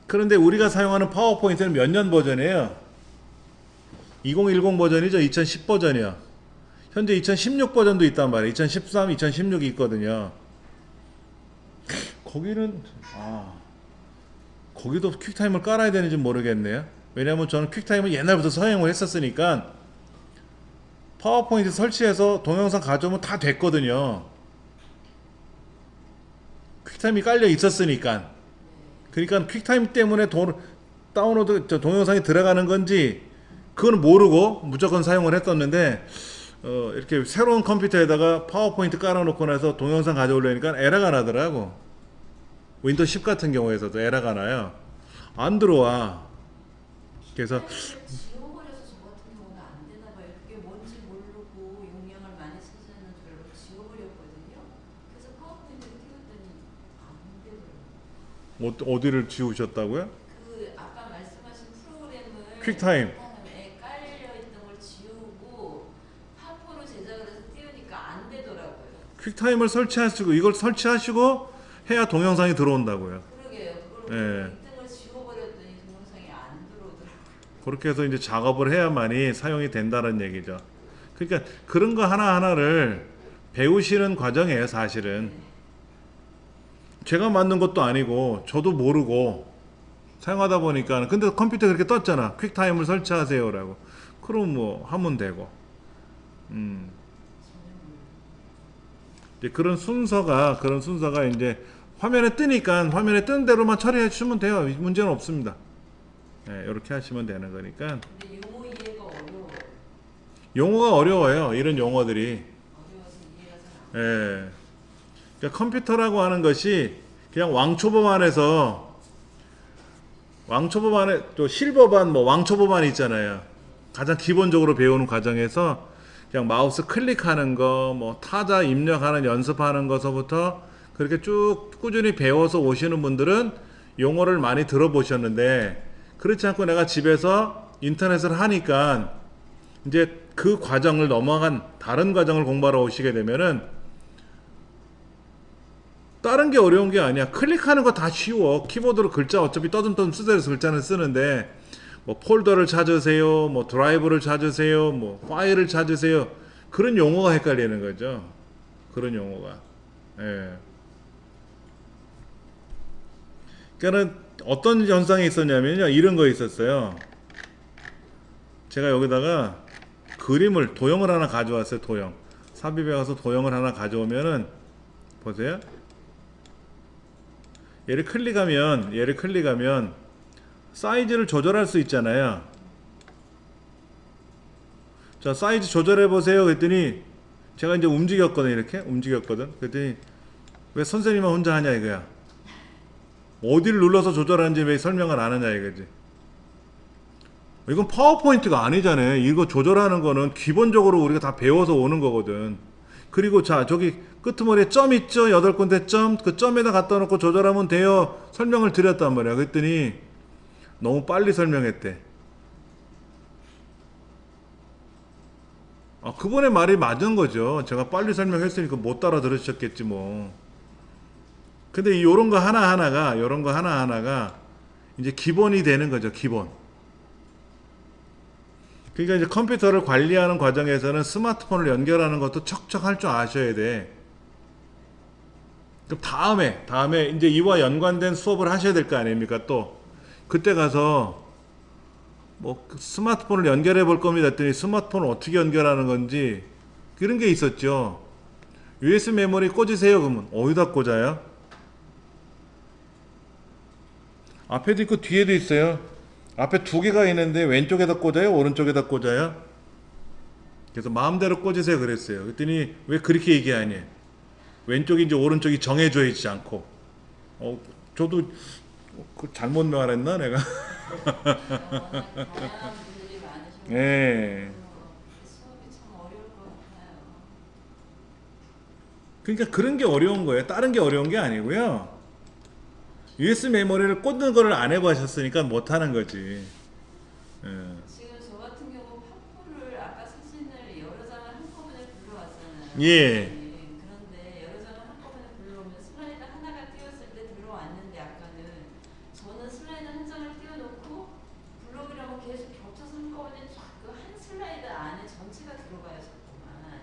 [SPEAKER 1] 그런데 우리가 사용하는 파워포인트는 몇 년 버전이에요? 2010 버전이죠. 2010 버전이요. 현재 2016 버전도 있단 말이에요. 2013, 2016이 있거든요. 거기는 거기도 퀵타임을 깔아야 되는지 모르겠네요. 왜냐하면 저는 퀵타임을 옛날부터 사용을 했었으니까 파워포인트 설치해서 동영상 가져오면 다 됐거든요. 퀵타임이 깔려 있었으니까. 그러니까 퀵타임 때문에 다운로드 동영상이 들어가는 건지 그건 모르고 무조건 사용을 했었는데 이렇게 새로운 컴퓨터에다가 파워포인트 깔아놓고 나서 동영상 가져오려니까 에러가 나더라고. 윈도우 10 같은 경우에서도 에러가 나요. 안 들어와. 그래서
[SPEAKER 2] 지워버려서 저 같은 경우는 안 되나 봐요. 그게 뭔지 모르고 용량을 많이 쓰자는 줄 알고 지워버렸거든요. 그래서 파워포인트를 띄웠더니 안 되더라고요.
[SPEAKER 1] 어디를 지우셨다고요?
[SPEAKER 2] 그 아까 말씀하신 프로그램을
[SPEAKER 1] 퀵타임.
[SPEAKER 2] 깔려있던 걸 지우고 파포로 제작을 해서 띄우니까 안 되더라고요.
[SPEAKER 1] 퀵타임을 설치하시고 이걸 설치하시고 해야 동영상이 들어온다고요.
[SPEAKER 2] 그러게요. 그걸
[SPEAKER 1] 예.
[SPEAKER 2] 을 지워버렸더니 동영상이 안 들어오더라고요.
[SPEAKER 1] 그렇게 해서 이제 작업을 해야만이 사용이 된다는 얘기죠. 그러니까 그런 거 하나하나를 배우시는 과정이에요, 사실은. 제가 만든 것도 아니고 저도 모르고 사용하다 보니까 근데 컴퓨터에 그렇게 떴잖아. 퀵타임을 설치하세요라고. 그럼 뭐 하면 되고. 이제 그런 순서가 이제 화면에 뜨니까 화면에 뜬 대로만 처리해 주시면 돼요. 문제는 없습니다. 네, 이렇게 하시면 되는 거니까.
[SPEAKER 2] 근데 용어 이해가
[SPEAKER 1] 용어가 어려워요. 이런 용어들이.
[SPEAKER 2] 어려워서 이해가 잘 안
[SPEAKER 1] 예. 그러니까 컴퓨터라고 하는 것이 그냥 왕초보 안에서 왕초보 안에 또 실버반 뭐 왕초보 반 있잖아요. 가장 기본적으로 배우는 과정에서 그냥 마우스 클릭하는 거, 뭐 타자 입력하는 연습하는 것서부터 그렇게 쭉 꾸준히 배워서 오시는 분들은 용어를 많이 들어보셨는데 그렇지 않고 내가 집에서 인터넷을 하니까 이제 그 과정을 넘어간 다른 과정을 공부하러 오시게 되면은 다른 게 어려운 게 아니야. 클릭하는 거 다 쉬워. 키보드로 글자 어차피 떠듬떠듬 쓰더라도 글자는 쓰는데 뭐 폴더를 찾으세요, 뭐 드라이브를 찾으세요, 뭐 파일을 찾으세요. 그런 용어가 헷갈리는 거죠. 그런 용어가. 예. 그러니까는 어떤 현상이 있었냐면요. 이런 거 있었어요. 제가 여기다가 그림을 도형을 하나 가져왔어요. 도형. 삽입에 가서 도형을 하나 가져오면은 보세요. 얘를 클릭하면 사이즈를 조절할 수 있잖아요. 자, 사이즈 조절해 보세요. 그랬더니 제가 이제 이렇게 움직였거든. 그랬더니 왜 선생님만 혼자 하냐 이거야. 어디를 눌러서 조절하는지 왜 설명을 안 하냐 이거지. 이건 파워포인트가 아니잖아요. 이거 조절하는 거는 기본적으로 우리가 다 배워서 오는 거거든. 그리고 자, 저기 끄트머리에 점 있죠? 8군데 점. 그 점에다 갖다 놓고 조절하면 돼요. 설명을 드렸단 말이야. 그랬더니 너무 빨리 설명했대. 아, 그분의 말이 맞은 거죠. 제가 빨리 설명했으니까 못 따라 들으셨겠지 뭐. 근데 요런 거 하나하나가 이제 기본이 되는 거죠. 기본. 그러니까 이제 컴퓨터를 관리하는 과정에서는 스마트폰을 연결하는 것도 척척 할 줄 아셔야 돼. 그럼 다음에 이제 이와 연관된 수업을 하셔야 될 거 아닙니까? 또 그때 가서 뭐 스마트폰을 연결해 볼 겁니다 했더니 스마트폰을 어떻게 연결하는 건지 그런 게 있었죠. USB 메모리 꽂으세요. 그러면 어디다 꽂아요? 앞에도 있고 뒤에도 있어요. 앞에 두 개가 있는데 왼쪽에다 꽂아요? 오른쪽에다 꽂아요? 그래서 마음대로 꽂으세요 그랬어요. 그랬더니 왜 그렇게 얘기하니? 왼쪽인지 오른쪽이 정해져 있지 않고. 저도 잘못 말했나 내가?
[SPEAKER 2] 다양한 분들이 많으셔서
[SPEAKER 1] 예.
[SPEAKER 2] 수업이 참 어려울 것 같아요.
[SPEAKER 1] 그러니까 그런 게 어려운 거예요. 다른 게 어려운 게 아니고요. USB 메모리를 꽂는 거를 안 해보셨으니까 못하는 거지. 예.
[SPEAKER 2] 지금 저 같은 경우 팝포를 아까 사진을 여러 장을 한꺼번에 불러왔잖아요.
[SPEAKER 1] 예.
[SPEAKER 2] 그런데 여러 장을 한꺼번에 불러오면 슬라이드 하나가 띄었을 때 들어왔는데 아까는 저는 슬라이드 한 장을 띄워놓고 블록이라고 계속 겹쳐서 한꺼번에 쫙 그 한 슬라이드 안에 전체가 들어가요 자꾸만.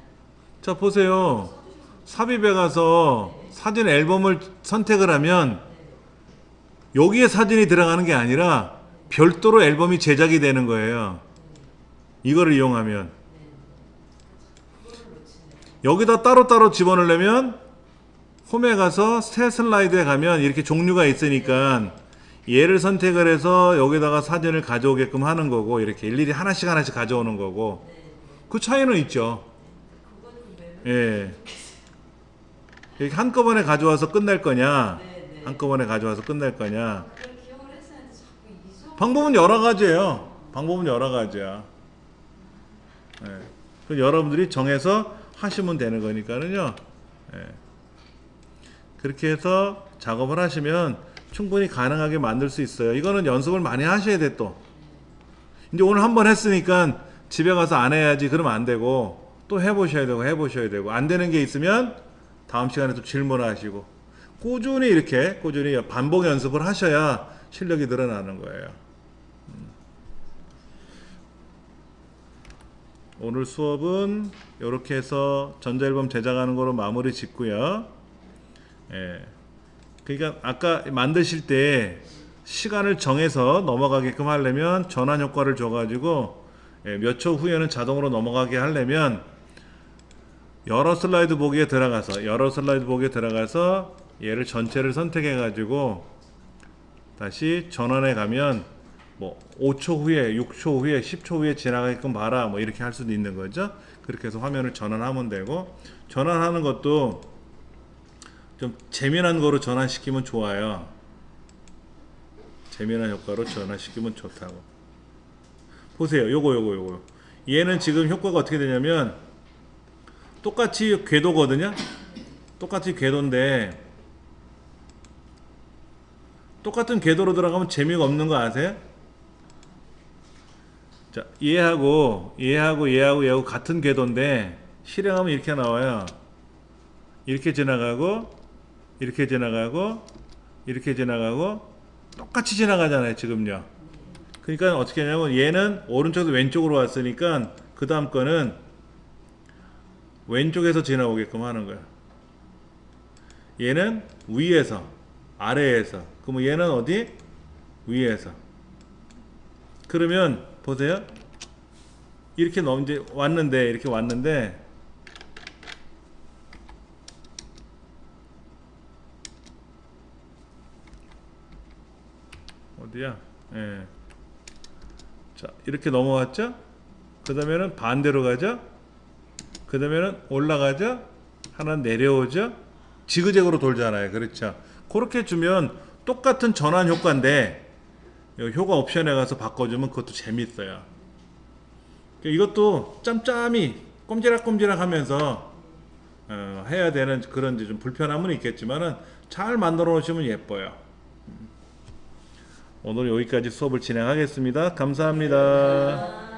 [SPEAKER 1] 자 보세요.
[SPEAKER 2] 써주셔서
[SPEAKER 1] 삽입에 가서 사진 앨범을 선택을 하면 여기에 사진이 들어가는 게 아니라 별도로 앨범이 제작이 되는 거예요. 이거를 이용하면 여기다 따로따로 집어넣으려면 홈에 가서 새 슬라이드에 가면 이렇게 종류가 있으니까 얘를 선택을 해서 여기다가 사진을 가져오게끔 하는 거고 이렇게 일일이 하나씩 가져오는 거고 그 차이는 있죠. 예. 이렇게 한꺼번에 가져와서 끝낼 거냐 한꺼번에 가져와서 끝낼 거냐.
[SPEAKER 2] 그걸 기억을 했었는데 자꾸 잊어.
[SPEAKER 1] 방법은 여러 가지예요. 방법은 여러 가지야. 예. 그 여러분들이 정해서 하시면 되는 거니까는요. 예. 그렇게 해서 작업을 하시면 충분히 가능하게 만들 수 있어요. 이거는 연습을 많이 하셔야 돼 또. 이제 오늘 한번 했으니까 집에 가서 안 해야지 그러면 안 되고 또 해보셔야 되고 안 되는 게 있으면 다음 시간에 또 질문하시고 꾸준히 반복 연습을 하셔야 실력이 늘어나는 거예요. 오늘 수업은 이렇게 해서 전자앨범 제작하는 거로 마무리 짓고요. 예. 그러니까 아까 만드실 때 시간을 정해서 넘어가게끔 하려면 전환 효과를 줘가지고 몇 초 후에는 자동으로 넘어가게 하려면 여러 슬라이드 보기에 들어가서 얘를 전체를 선택해 가지고 다시 전환해 가면 뭐 5초 후에, 6초 후에, 10초 후에 지나가게끔 봐라. 뭐 이렇게 할 수도 있는 거죠. 그렇게 해서 화면을 전환하면 되고, 전환하는 것도 좀 재미난 거로 전환시키면 좋아요. 재미난 효과로 전환시키면 좋다고. 보세요. 요거. 얘는 지금 효과가 어떻게 되냐면 똑같이 궤도거든요. 똑같이 궤도인데 똑같은 궤도로 들어가면 재미가 없는 거 아세요? 자, 얘하고 같은 궤도인데 실행하면 이렇게 나와요. 이렇게 지나가고 이렇게 지나가고 이렇게 지나가고 똑같이 지나가잖아요. 지금요. 그러니까 어떻게 하냐면 얘는 오른쪽에서 왼쪽으로 왔으니까 그 다음 거는 왼쪽에서 지나오게끔 하는 거야. 얘는 위에서 아래에서. 그러면 얘는 어디? 위에서. 그러면 보세요. 이렇게 이제 왔는데 이렇게 왔는데 어디야? 예. 자, 이렇게 넘어왔죠? 그 다음에는 반대로 가죠? 그 다음에는 올라가죠? 하나 내려오죠? 지그재그로 돌잖아요. 그렇죠? 그렇게 주면 똑같은 전환 효과인데 효과 옵션에 가서 바꿔주면 그것도 재밌어요. 이것도 짬짬이 꼼지락꼼지락 하면서 해야 되는 그런 좀 불편함은 있겠지만은 잘 만들어 놓으시면 예뻐요. 오늘 여기까지 수업을 진행하겠습니다. 감사합니다.